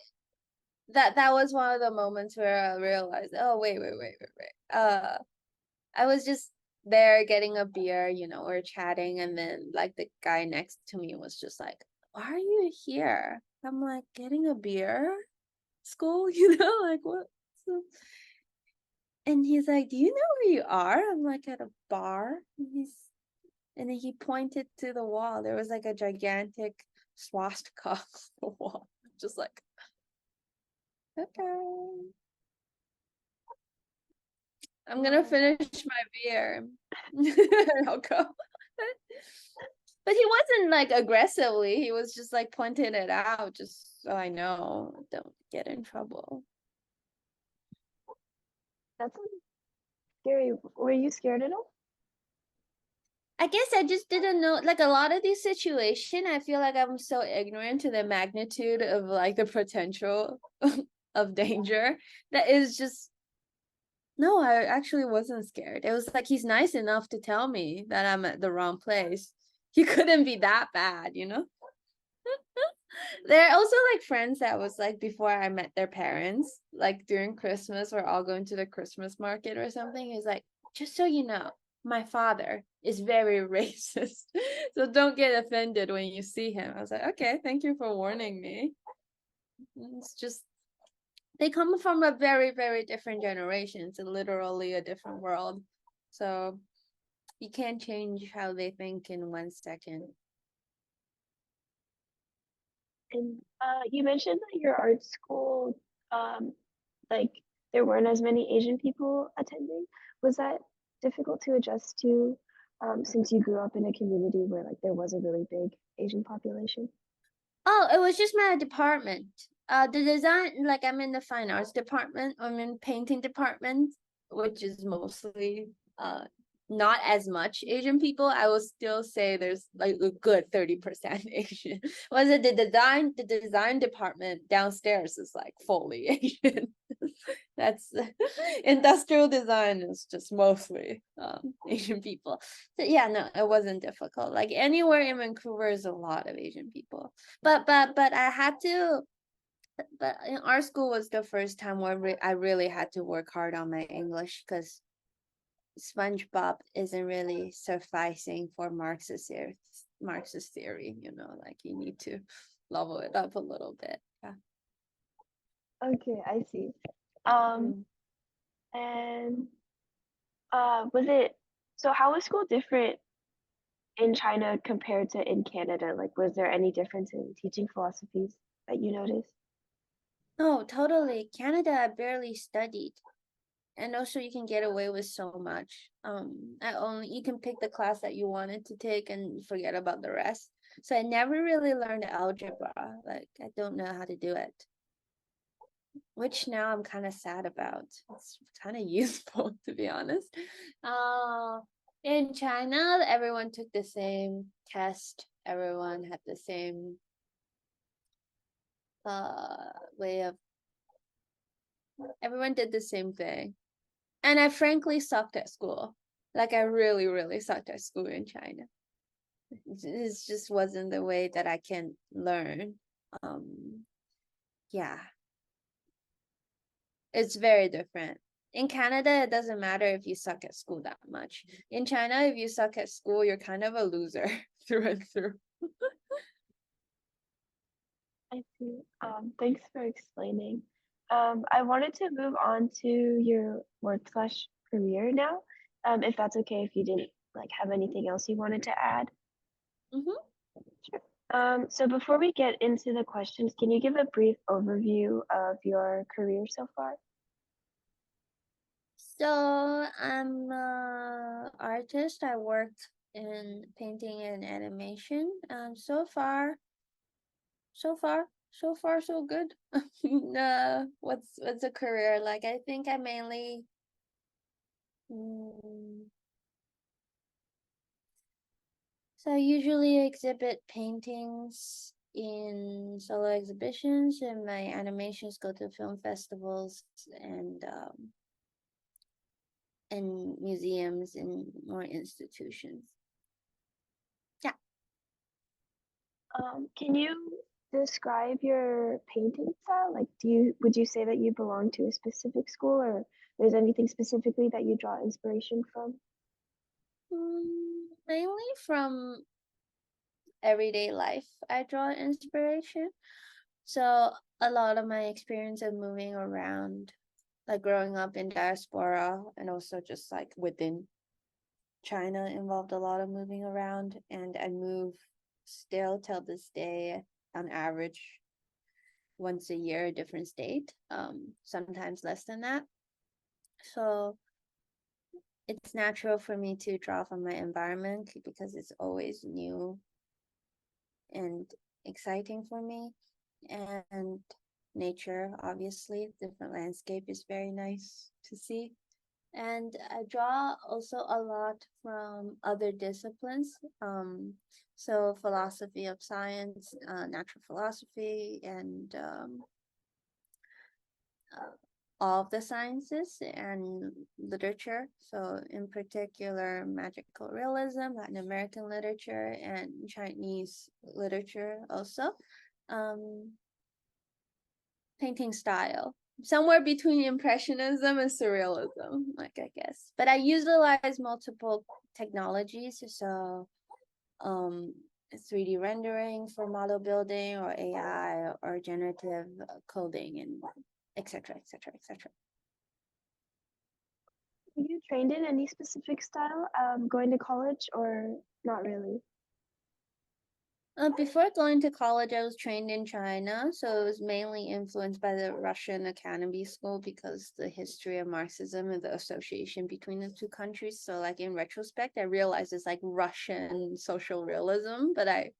that was one of the moments where I realized, oh wait. I was just there getting a beer, we're chatting, and then like the guy next to me was just like, why are you here? I'm like, getting a beer? School, like what? So, And he's like, do you know where you are? I'm like, at a bar. And then he pointed to the wall. There was like a gigantic swastika on the wall. Just like, okay. I'm gonna finish my beer. I'll go. But he wasn't like aggressively. He was just like pointing it out, just so I know, don't get in trouble. That's scary. Were you scared at all? I guess I just didn't know, like a lot of these situations, I feel like I'm so ignorant to the magnitude of like the potential of danger that is just, no, I actually wasn't scared. It was like he's nice enough to tell me that I'm at the wrong place. He couldn't be that bad, you know? There are also like friends that was like before I met their parents, like during Christmas, we're all going to the Christmas market or something. He's like, just so you know, my father is very racist. So don't get offended when you see him. I was like, okay, thank you for warning me. It's just they come from a very, very different generation. It's literally a different world. So you can't change how they think in 1 second. And you mentioned that your art school, like there weren't as many Asian people attending. Was that difficult to adjust to, since you grew up in a community where like there was a really big Asian population? Oh, it was just my department. The design, like I'm in the fine arts department, I'm in painting department, which is mostly not as much Asian people. I will still say there's like a good 30% Asian. Was it the design department downstairs is like fully Asian. That's industrial design is just mostly Asian people. So yeah, no, it wasn't difficult. Like anywhere in Vancouver is a lot of Asian people. But I had to, but in our school was the first time where I really had to work hard on my English because SpongeBob isn't really sufficing for Marxist theory, you know, like you need to level it up a little bit. Yeah. Okay, I see. Mm. And was it, so how was school different in China compared to in Canada? Like, was there any difference in teaching philosophies that you noticed? No, totally. Canada, I barely studied. And also you can get away with so much. You can pick the class that you wanted to take and forget about the rest. So I never really learned algebra. Like I don't know how to do it, which now I'm kind of sad about. It's kind of useful to be honest. Uh, in China, everyone took the same test. Everyone had the same way of. Everyone did the same thing. And I frankly sucked at school. Like I really, really sucked at school in China. It just wasn't the way that I can learn. Yeah, it's very different. In Canada, it doesn't matter if you suck at school that much. In China, if you suck at school, you're kind of a loser through and through. I see. Thanks for explaining. I wanted to move on to your work/career now, if that's okay, if you didn't like have anything else you wanted to add. Mm-hmm. Sure. So before we get into the questions, can you give a brief overview of your career so far? So I'm an artist. I worked in painting and animation. So far, so good. What's a career like? I think I mainly mm, so I usually exhibit paintings in solo exhibitions, and my animations go to film festivals and museums and more institutions. Yeah. Can you describe your painting style? Like, would you say that you belong to a specific school, or there's anything specifically that you draw inspiration from? Mainly from everyday life, I draw inspiration. So a lot of my experience of moving around like growing up in diaspora and also just like within China involved a lot of moving around, and I move still till this day on average once a year, a different state, sometimes less than that. So it's natural for me to draw from my environment because it's always new and exciting for me. And nature, obviously, different landscape is very nice to see. And I draw also a lot from other disciplines. So philosophy of science, natural philosophy, and all of the sciences and literature. So in particular, magical realism, Latin American literature, and Chinese literature also. Painting style, somewhere between impressionism and surrealism, like, I guess. But I utilize multiple technologies, so 3D rendering for model building, or AI, or generative coding, and etc., etc., etc. Were you trained in any specific style going to college or not really? Before going to college, I was trained in China, so it was mainly influenced by the Russian Academy School because the history of Marxism and the association between the two countries. So, like, in retrospect, I realized it's like Russian social realism, but I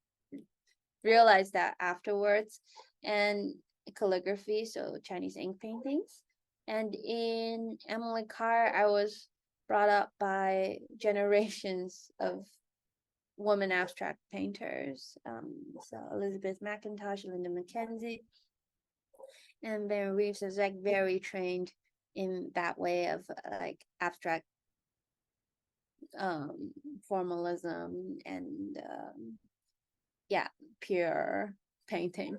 realized that afterwards. And calligraphy, so Chinese ink paintings. And in Emily Carr, I was brought up by generations of woman abstract painters. So Elizabeth McIntosh, Linda McKenzie, and Ben Reeves is like very trained in that way of like abstract formalism and yeah, pure painting.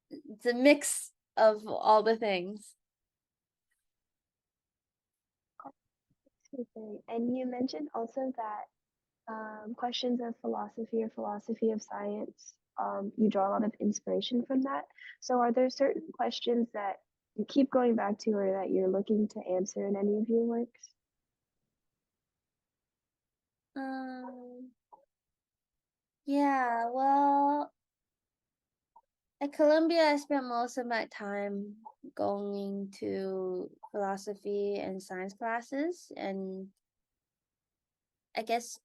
It's a mix of all the things. Okay. And you mentioned also that questions of philosophy or philosophy of science, you draw a lot of inspiration from that. So, are there certain questions that you keep going back to or that you're looking to answer in any of your works? Yeah, well, at Columbia, I spent most of my time going to philosophy and science classes. And I guess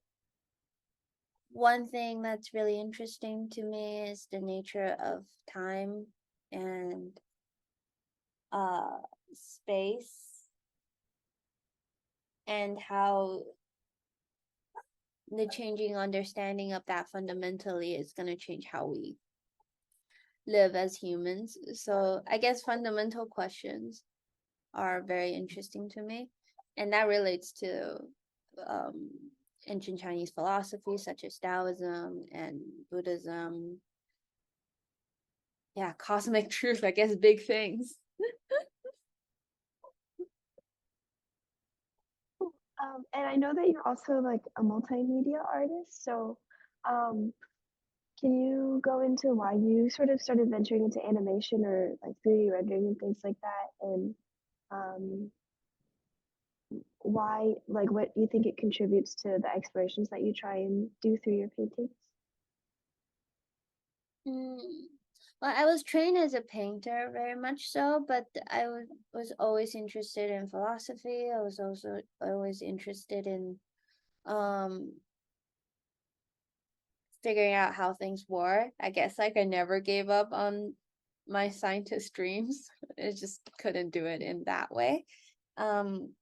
one thing that's really interesting to me is the nature of time and space, and how the changing understanding of that fundamentally is going to change how we live as humans. So I guess fundamental questions are very interesting to me, and that relates to um, ancient Chinese philosophy such as Taoism and Buddhism. Yeah, cosmic truth, I guess, big things. And I know that you're also like a multimedia artist. So, um, can you go into why you sort of started venturing into animation or like 3D rendering and things like that? And um, why, like, what you think it contributes to the explorations that you try and do through your paintings? Mm. Well, I was trained as a painter, very much so, but I was always interested in philosophy. I was also always interested in um figuring out how things work. I guess like I never gave up on my scientist dreams. I just couldn't do it in that way. Um,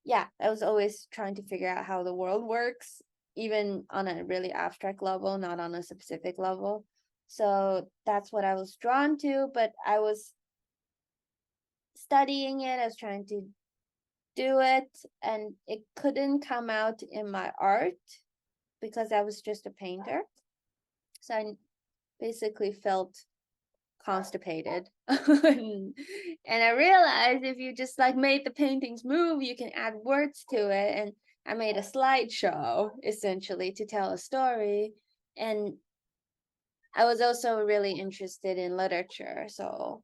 yeah, I was always trying to figure out how the world works, even on a really abstract level, not on a specific level. So that's what I was drawn to, but I was studying it, I was trying to do it, and it couldn't come out in my art because I was just a painter. So I basically felt constipated. And I realized if you just like made the paintings move, you can add words to it. And I made a slideshow essentially to tell a story. And I was also really interested in literature. So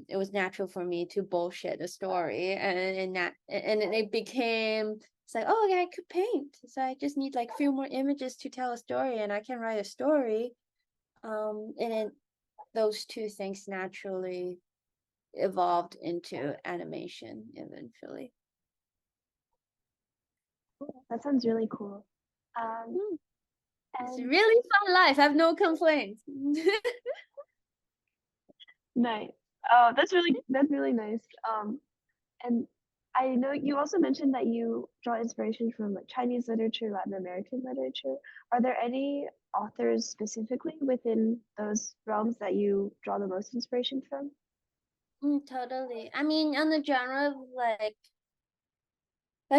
it was natural for me to bullshit a story, and it became, it's like, oh yeah, I could paint, so I just need like a few more images to tell a story and I can write a story. And then those two things naturally evolved into animation eventually. That sounds really cool. It's a And really fun life. I have no complaints. nice. Oh, that's really nice. And I know you also mentioned that you draw inspiration from like Chinese literature, Latin American literature. Are there any authors specifically within those realms that you draw the most inspiration from? Totally. I mean, on the genre of like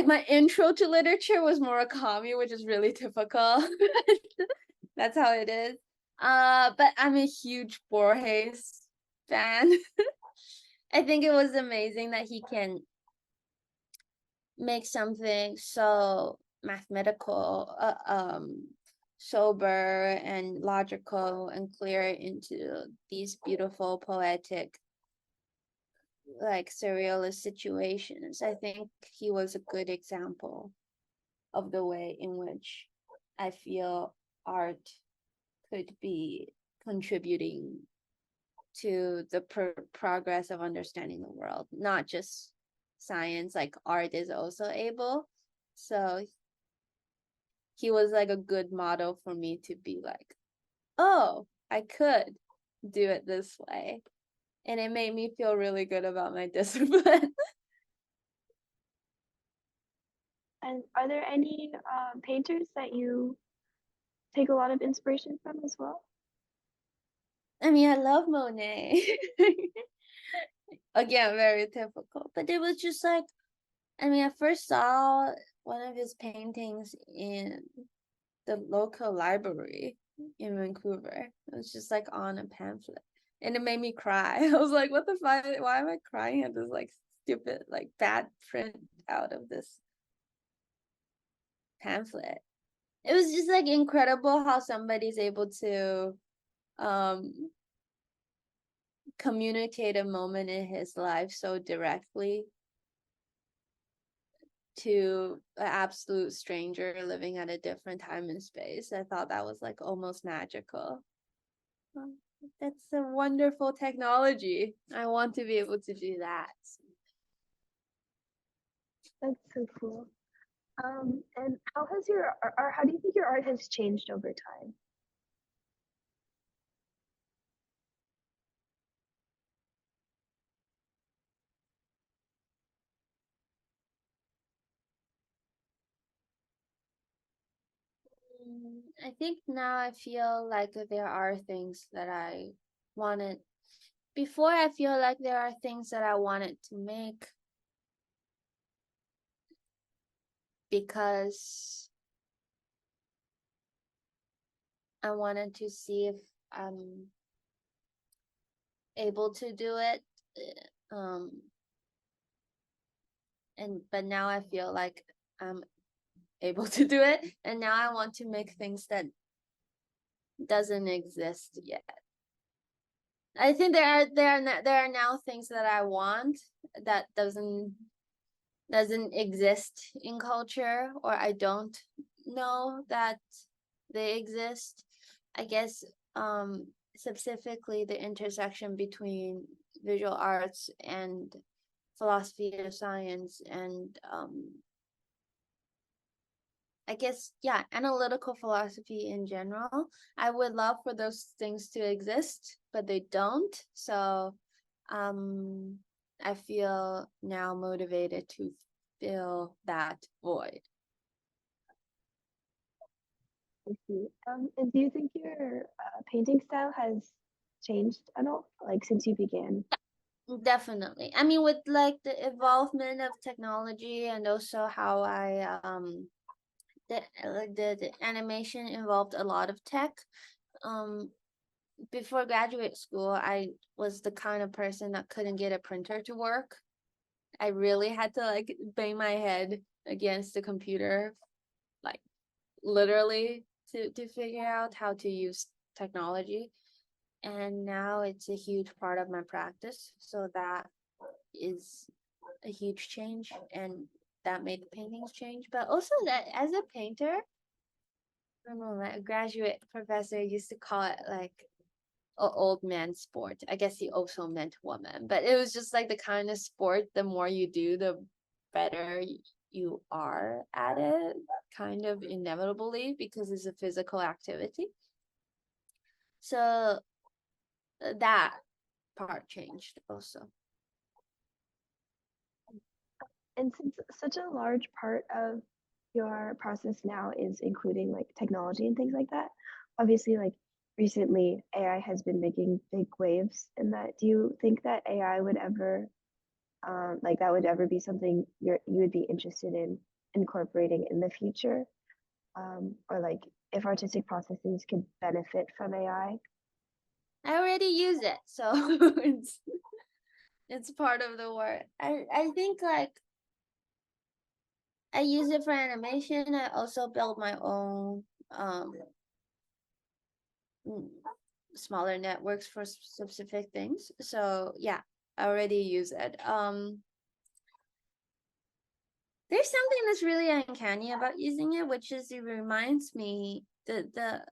my intro to literature was Murakami, which is really typical. That's how it is. But I'm a huge Borges fan. I think it was amazing that he can make something so mathematical, sober and logical and clear into these beautiful poetic, like surrealist situations. I think he was a good example of the way in which I feel art could be contributing to the progress of understanding the world, not just science, like art is also able. So he was like a good model for me to be like, oh, I could do it this way. And it made me feel really good about my discipline. And are there any painters that you take a lot of inspiration from as well? I mean, I love Monet. Again, very typical. But it was just like, I mean, I first saw one of his paintings in the local library in Vancouver. It was just like on a pamphlet. And it made me cry. I was like, what the fuck? Why am I crying at this like stupid, like bad print out of this pamphlet? It was just like incredible how somebody's able to communicate a moment in his life so directly to an absolute stranger living at a different time and space. I thought that was like almost magical. That's a wonderful technology. I want to be able to do that. That's so cool. And how has your or how do you think your art has changed over time? I think now I feel like there are things that I wanted. Before, I feel like there are things that I wanted to make because I wanted to see if I'm able to do it. But now I feel like I'm able to do it, and now I want to make things that doesn't exist yet. I think there are now things that I want that doesn't exist in culture, or I don't know that they exist. I guess specifically the intersection between visual arts and philosophy of science and I guess, yeah, analytical philosophy in general. I would love for those things to exist, but they don't. So I feel now motivated to fill that void. I see. And do you think your painting style has changed at all, like since you began? Definitely. I mean, with like the involvement of technology and also how I the animation involved a lot of tech. Um, Before graduate school, I was the kind of person that couldn't get a printer to work. I really had to like bang my head against the computer, like literally to figure out how to use technology. and now it's a huge part of my practice. So that is a huge change, and that made the paintings change. But also that as a painter, I don't know, my graduate professor used to call it like a old man sport. I guess he also meant woman, but it was just like the kind of sport, the more you do, the better you are at it, kind of inevitably, because it's a physical activity. So that part changed also. And since such a large part of your process now is including like technology and things like that, obviously, like recently AI has been making big waves in that. Do you think that AI would ever, like that would ever be something you would be interested in incorporating in the future? Or like if artistic processes could benefit from AI? I already use it, so it's part of the work. I think like I use it for animation. I also build my own smaller networks for specific things. So yeah, I already use it. There's something that's really uncanny about using it, which is it reminds me the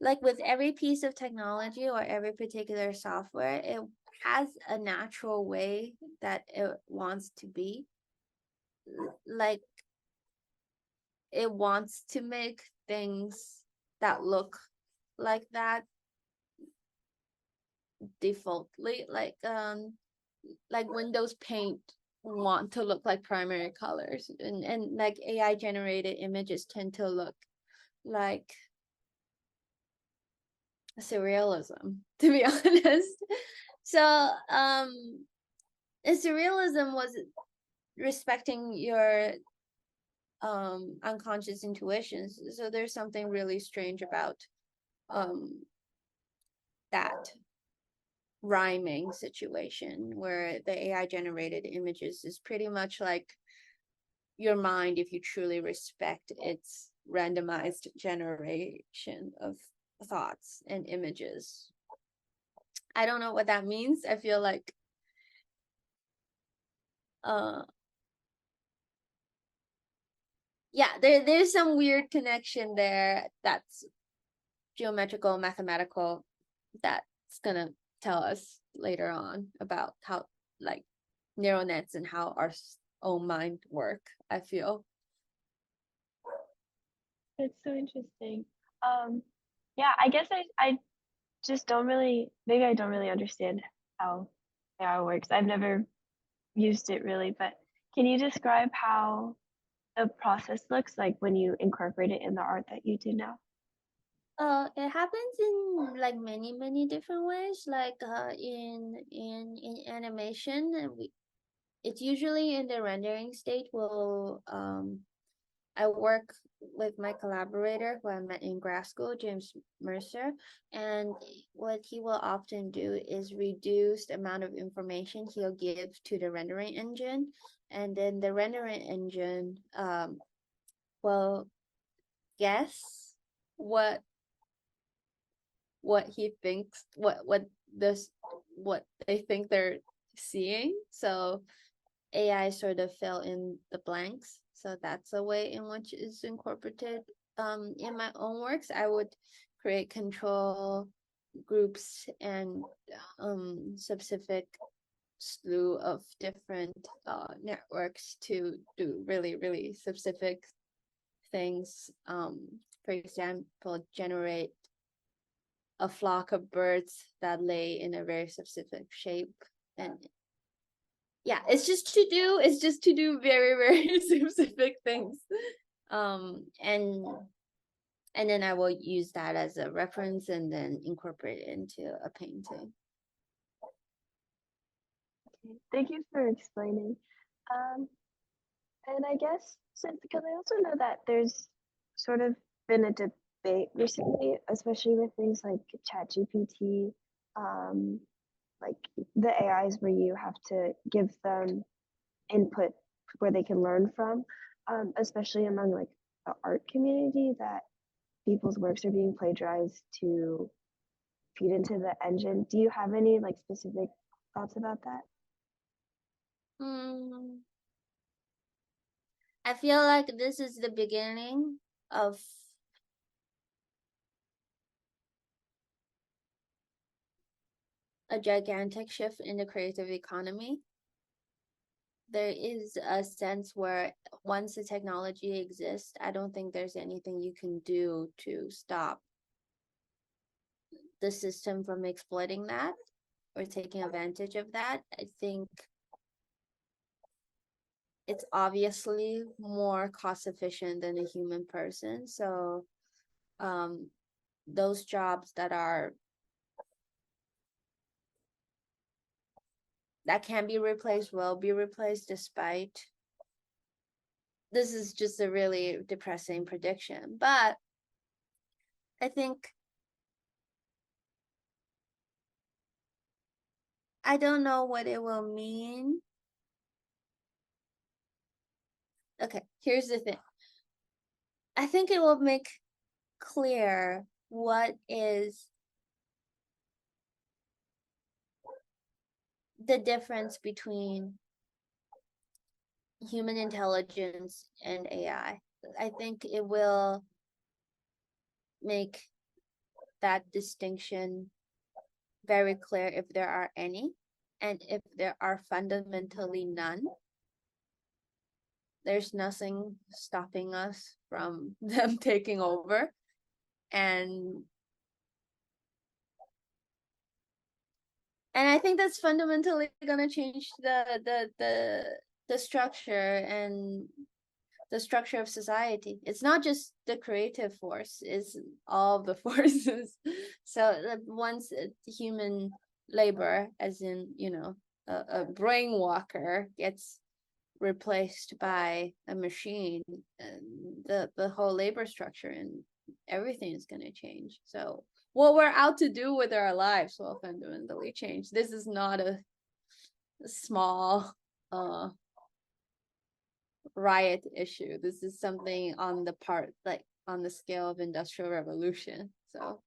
like with every piece of technology or every particular software, it has a natural way that it wants to be. Like it wants to make things that look like that defaultly, like Windows Paint want to look like primary colors, and like AI generated images tend to look like surrealism, to be honest. So surrealism was respecting your unconscious intuitions. So there's something really strange about um that rhyming situation where the AI generated images is pretty much like your mind if you truly respect its randomized generation of thoughts and images. I don't know what that means. I feel like uh yeah, there's some weird connection there that's geometrical, mathematical, that's gonna tell us later on about how like neural nets and how our own mind work, I feel. That's so interesting. Um, yeah, I guess I just don't really, maybe I don't really understand how AI works. I've never used it really, but can you describe how the process looks like when you incorporate it in the art that you do now? It happens in like many different ways. Like in animation, it's usually in the rendering state. Will I work with my collaborator who I met in grad school, James Mercer, and what he will often do is reduce the amount of information he'll give to the rendering engine, and then the rendering engine will guess what he thinks, this what they think they're seeing. So AI sort of fill in the blanks. So that's a way in which is incorporated in my own works. I would create control groups and specific slew of different networks to do really specific things. For example, generate a flock of birds that lay in a very specific shape, and yeah, it's just to do very specific things. And then I will use that as a reference and then incorporate it into a painting. Okay, thank you for explaining. Um, and I guess since because I also know that there's sort of been a debate recently, especially with things like ChatGPT, um, like the AIs where you have to give them input where they can learn from, especially among like the art community, that people's works are being plagiarized to feed into the engine. Do you have any like specific thoughts about that? Hmm. I feel like this is the beginning of a gigantic shift in the creative economy. There is a sense where once the technology exists, I don't think there's anything you can do to stop the system from exploiting that or taking advantage of that. I think it's obviously more cost efficient than a human person. So those jobs that can be replaced will be replaced, despite this is just a really depressing prediction. But I think I don't know what it will mean. Okay, here's the thing. I think it will make clear what is the difference between human intelligence and AI. I think it will make that distinction very clear, if there are any, and if there are fundamentally none. There's nothing stopping us from them taking over. And I think that's fundamentally gonna change the structure and the structure of society. It's not just the creative force, it's all the forces. So once human labor, as in, a brain walker, gets replaced by a machine, the whole labor structure and everything is going to change. So what we're out to do with our lives will fundamentally change. This is not a small riot issue. This is something on the part, like on the scale of industrial revolution. So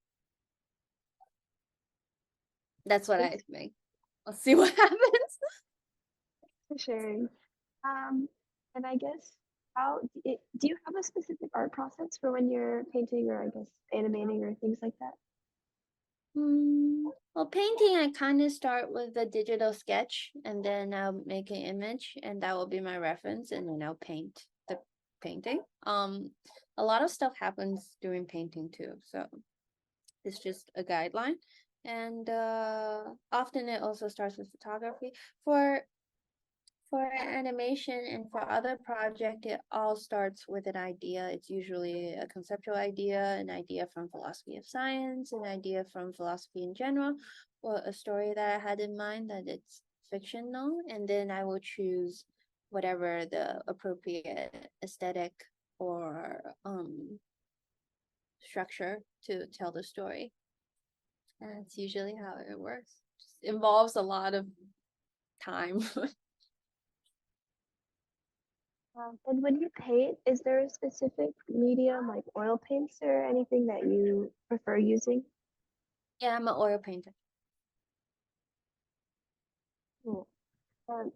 that's what I think. I'll see what happens. For sharing. And I guess do you have a specific art process for when you're painting or I guess animating or things like that? Well, painting, I kind of start with a digital sketch and then I'll make an image and that will be my reference, and then I'll paint the painting. A lot of stuff happens during painting too, so it's just a guideline. And often it also starts with photography. For animation and for other project, it all starts with an idea. It's usually a conceptual idea, an idea from philosophy of science, an idea from philosophy in general, or a story that I had in mind that it's fictional, and then I will choose whatever the appropriate aesthetic or structure to tell the story. And that's usually how it works. Just involves a lot of time. And when you paint, is there a specific medium like oil paints or anything that you prefer using? Yeah, I'm an oil painter. Cool.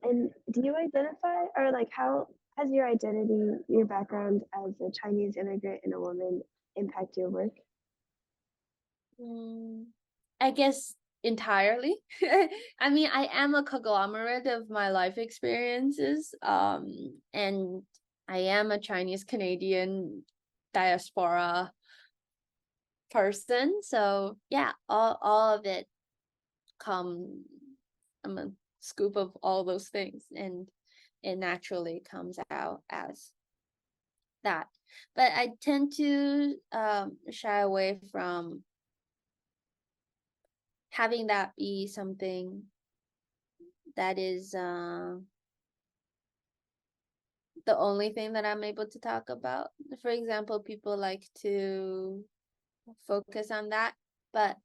And do you identify or like how has your identity, your background as a Chinese immigrant and a woman impact your work? I guess entirely. I mean, I am a conglomerate of my life experiences. And I am a Chinese Canadian diaspora person. So yeah, all of it come. I'm a scoop of all those things, and it naturally comes out as that. But I tend to shy away from having that be something that is the only thing that I'm able to talk about. For example, people like to focus on that, but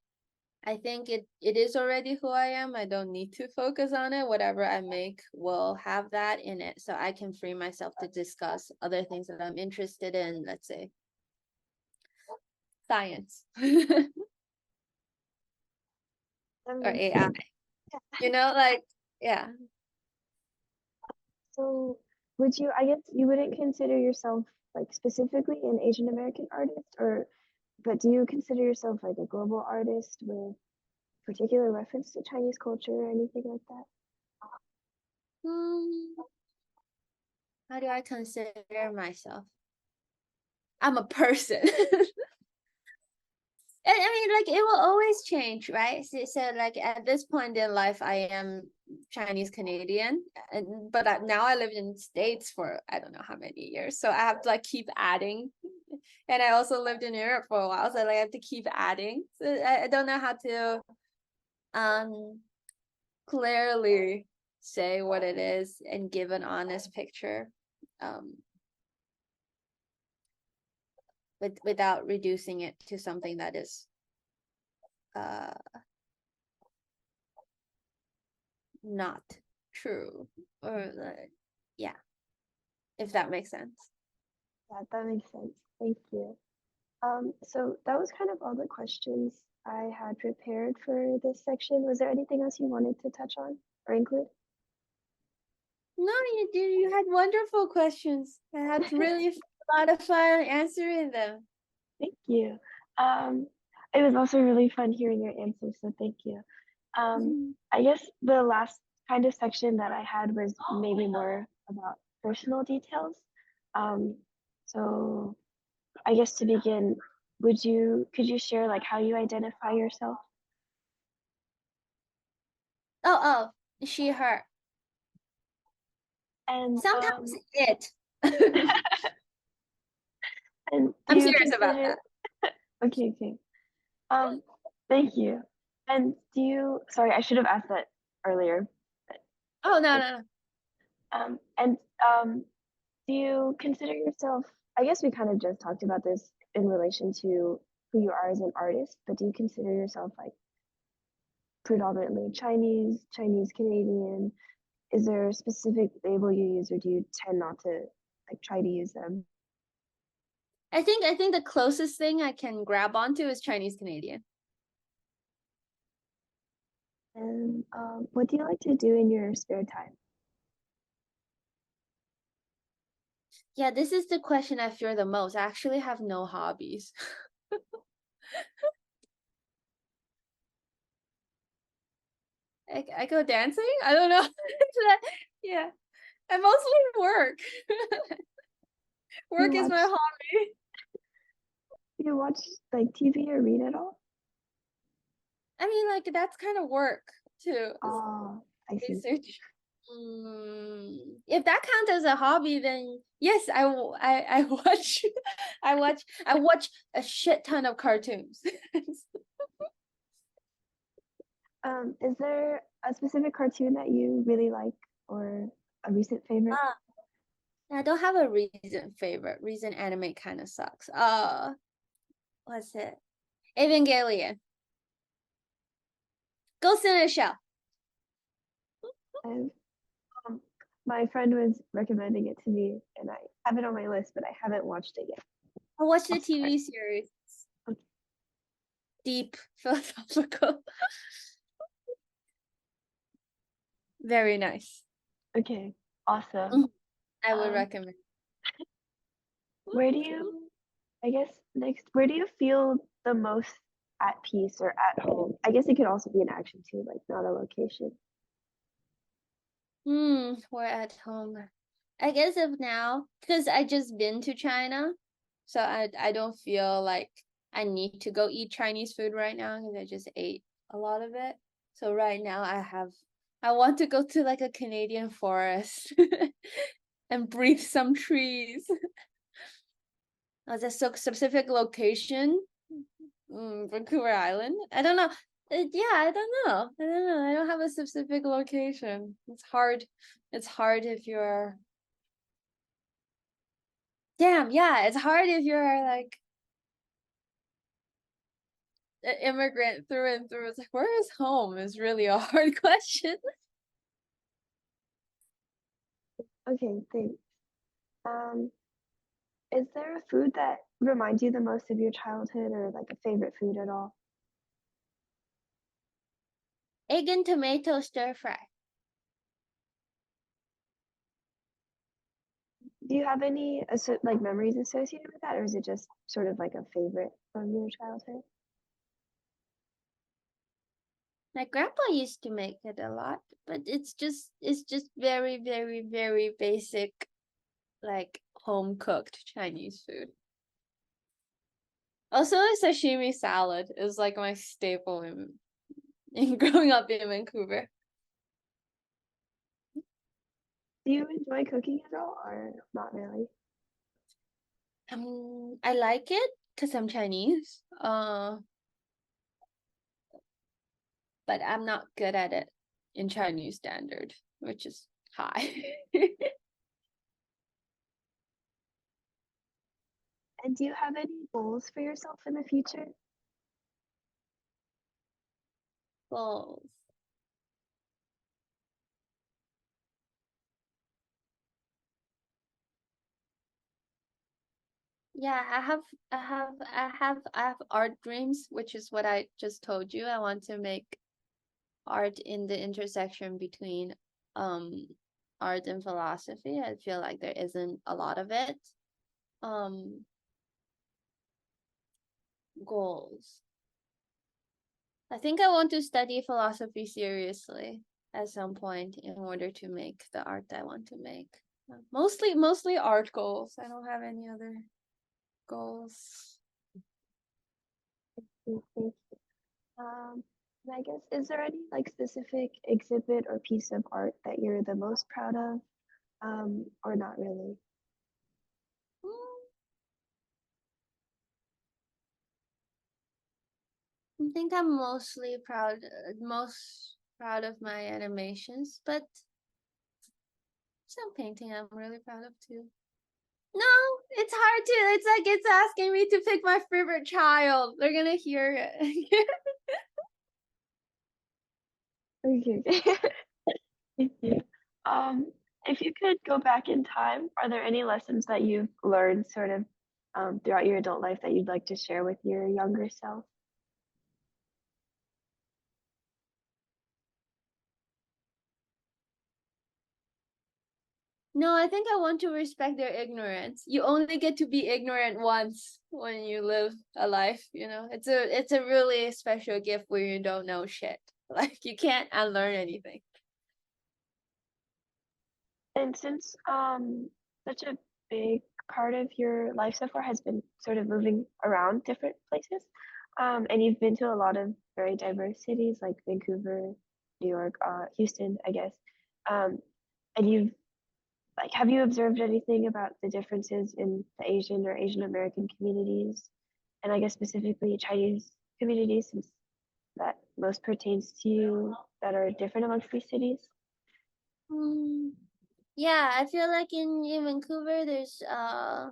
I think it is already who I am. I don't need to focus on it. Whatever I make will have that in it, so I can free myself to discuss other things that I'm interested in, let's say science. or Um, AI. You know, like yeah. so would you, I guess you wouldn't consider yourself like specifically an Asian American artist, or but do you consider yourself like a global artist with particular reference to Chinese culture or anything like that? Hmm, how do I consider myself? I'm a person. I mean, like it will always change, right? So like at this point in life, I am Chinese Canadian, and now I live in the States for I don't know how many years, so I have to like keep adding. And I also lived in Europe for a while, so like I have to keep adding. So I don't know how to um clearly say what it is and give an honest picture, um, without reducing it to something that is uh not true or yeah, if that makes sense. Yeah, that makes sense. Thank you. So that was kind of all the questions I had prepared for this section. Was there anything else you wanted to touch on or include? No, you did. You had wonderful questions. I had really a lot of fun answering them. Thank you. Um, it was also really fun hearing your answers, so thank you. I guess the last kind of section that I had was maybe more about personal details. Um, so I guess to begin, could you share like how you identify yourself? Oh, she, her. And Sometimes it. and do I'm you serious about consider that. okay, okay. Um, Thank you. And do you, sorry, I should have asked that earlier. Oh no, But, no, no. and do you consider yourself, I guess we kind of just talked about this in relation to who you are as an artist, but do you consider yourself like predominantly Chinese, Chinese Canadian? Is there a specific label you use, or do you tend not to like try to use them? I think the closest thing I can grab onto is Chinese Canadian. And what do you like to do in your spare time? Yeah, this is the question I fear the most. I actually have no hobbies. I go dancing? I don't know. Yeah. I mostly work. Do you Work is watch my hobby. do you watch like TV or read at all? I mean, like that's kind of work too. It's Oh, I see. research. If that counts as a hobby, then yes, I watch, I watch a shit ton of cartoons. Is there a specific cartoon that you really like or a recent favorite? Ah, I don't have a recent favorite. Recent anime kind of sucks. What's it? Evangelion. Ghost in the Shell. And um, my friend was recommending it to me, and I have it on my list, but I haven't watched it yet. I watched I'll the start. TV series. Okay. Deep philosophical. Very nice. Okay, awesome. Mhm. I would Um, recommend. where do you, I guess next, where do you feel the most at peace or at home? I guess it could also be an action too, like not a location. We're at home. I guess of now, because I just been to China, so I don't feel like I need to go eat Chinese food right now because I just ate a lot of it. So right now I want to go to like a Canadian forest and breathe some trees. As a specific location, Vancouver Island. I don't know. Yeah, I don't know. I don't know. I don't have a specific location. It's hard. It's hard if you're. Damn, yeah, it's hard if you're like an immigrant through and through. It's like, where is home? Is really a hard question. Okay, thanks. Um, is there a food that reminds you the most of your childhood or like a favorite food at all? Egg and tomato stir fry. Do you have any like memories associated with that, or is it just sort of like a favorite from your childhood? My grandpa used to make it a lot, but it's just very, very, very basic, like home cooked Chinese food. Also, a sashimi salad is like my staple in growing up in Vancouver. Do you enjoy cooking at all, or not really? I like it because I'm Chinese. But I'm not good at it in Chinese standard, which is high. And do you have any goals for yourself in the future? Goals. Yeah, I have art dreams, which is what I just told you. I want to make art in the intersection between um art and philosophy. I feel like there isn't a lot of it. Um Goals. I think I want to study philosophy seriously at some point in order to make the art I want to make. Mostly art goals. I don't have any other goals. Thank you. And I guess, is there any like specific exhibit or piece of art that you're the most proud of, or not really? I think I'm most proud of my animations, but some painting I'm really proud of too. No, it's hard to. It's like it's asking me to pick my favorite child. They're gonna hear it. Okay. Thank you. Um, if you could go back in time, are there any lessons that you've learned sort of throughout your adult life that you'd like to share with your younger self? No, I think I want to respect their ignorance. You only get to be ignorant once when you live a life, you know. It's a really special gift where you don't know shit. Like you can't unlearn anything. And since such a big part of your life so far has been sort of moving around different places, and you've been to a lot of very diverse cities like Vancouver, New York, Houston, I guess, um, and you've like, have you observed anything about the differences in the Asian or Asian American communities, and I guess specifically Chinese communities, since that most pertains to you, that are different amongst these cities? Hmm. Yeah, I feel like in Vancouver there's I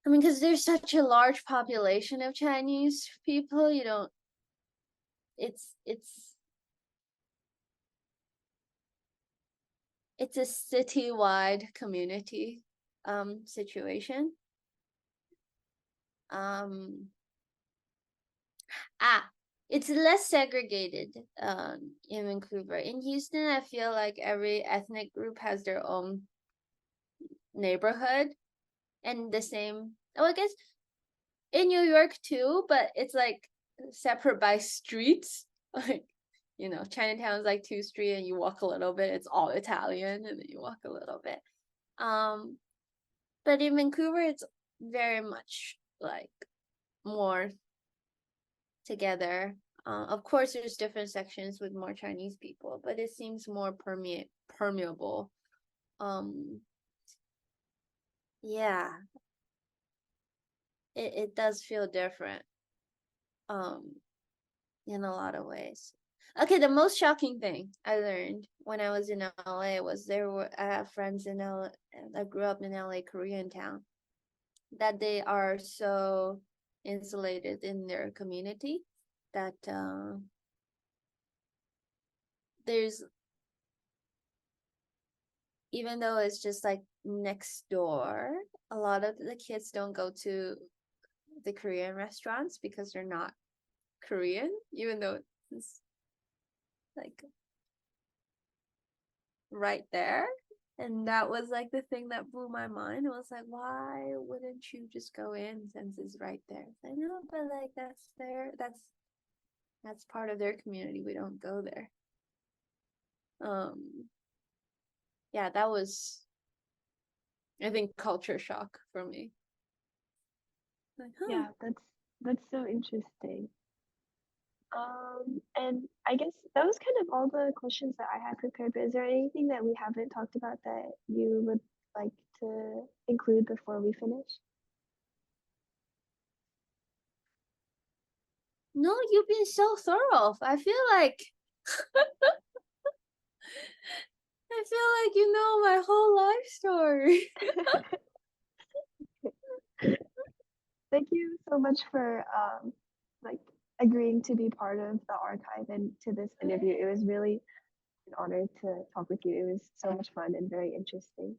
mean because there's such a large population of Chinese people, you don't it's it's a citywide community situation. Um Ah, it's less segregated in Vancouver. In Houston, I feel like every ethnic group has their own neighborhood and the same. Oh, I guess in New York too, but it's like separate by streets. Like, you know, Chinatown's like 2 streets and you walk a little bit, it's all Italian, and then you walk a little bit. Um, but in Vancouver, it's very much like more together. Of course, there's different sections with more Chinese people, but it seems more permeable. Um, yeah, it does feel different. Um, in a lot of ways. Okay, the most shocking thing I learned when I was in LA was I have friends in LA. I grew up in LA, Korean town, that they are so insulated in their community that there's even though it's just like next door, a lot of the kids don't go to the Korean restaurants because they're not Korean, even though it's like right there. And that was like the thing that blew my mind. It was like, why wouldn't you just go in since it's right there? I know, but like that's part of their community. We don't go there. Yeah, that was, I think, culture shock for me. Like, Yeah, that's so interesting. And I guess that was kind of all the questions that I had prepared, but is there anything that we haven't talked about that you would like to include before we finish? no, you've been so thorough. I feel like you know my whole life story. Thank you so much for like agreeing to be part of the archive and to this interview. It was really an honor to talk with you. It was so much fun and very interesting.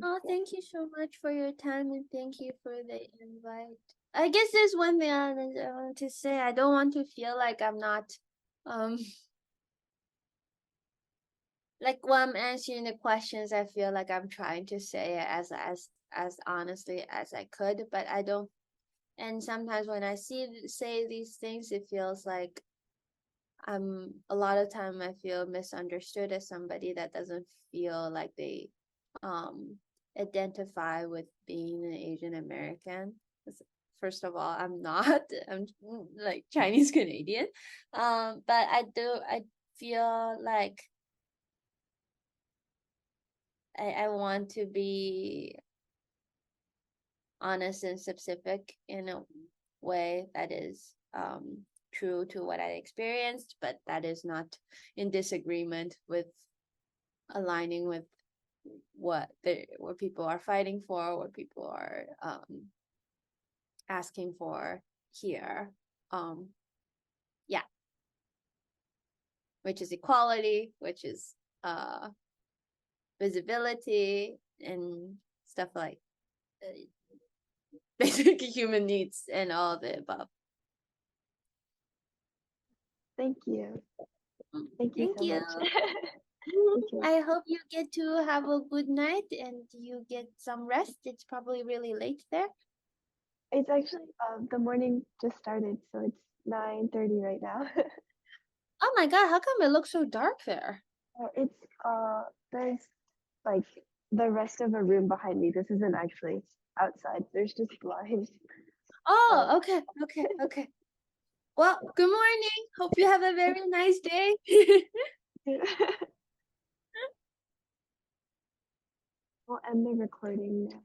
Oh, Yeah. thank you so much for your time and thank you for the invite. I guess there's one thing I want to say. I don't want to feel like I'm not, um, like when I'm answering the questions, I feel like I'm trying to say it as honestly as I could, but I don't. And sometimes when I say these things, it feels like a lot of time I feel misunderstood as somebody that doesn't feel like they um identify with being an Asian American. First of all, I'm not. I'm like Chinese Canadian. But I feel like I want to be honest and specific in a way that is true to what I experienced, but that is not in disagreement with aligning with what people are fighting for, what people are asking for here. Yeah, which is equality, which is visibility and stuff like basic human needs and all of the above. Thank you. Thank you Thank so you. much. Thank you. I hope you get to have a good night and you get some rest. It's probably really late there. It's actually the morning just started, so it's 9:30 right now. Oh my God, how come it looks so dark there? It's there's like the rest of a room behind me. This isn't actually outside. There's just blinds. Oh, okay. Well, good morning. Hope you have a very nice day. We'll end the recording now.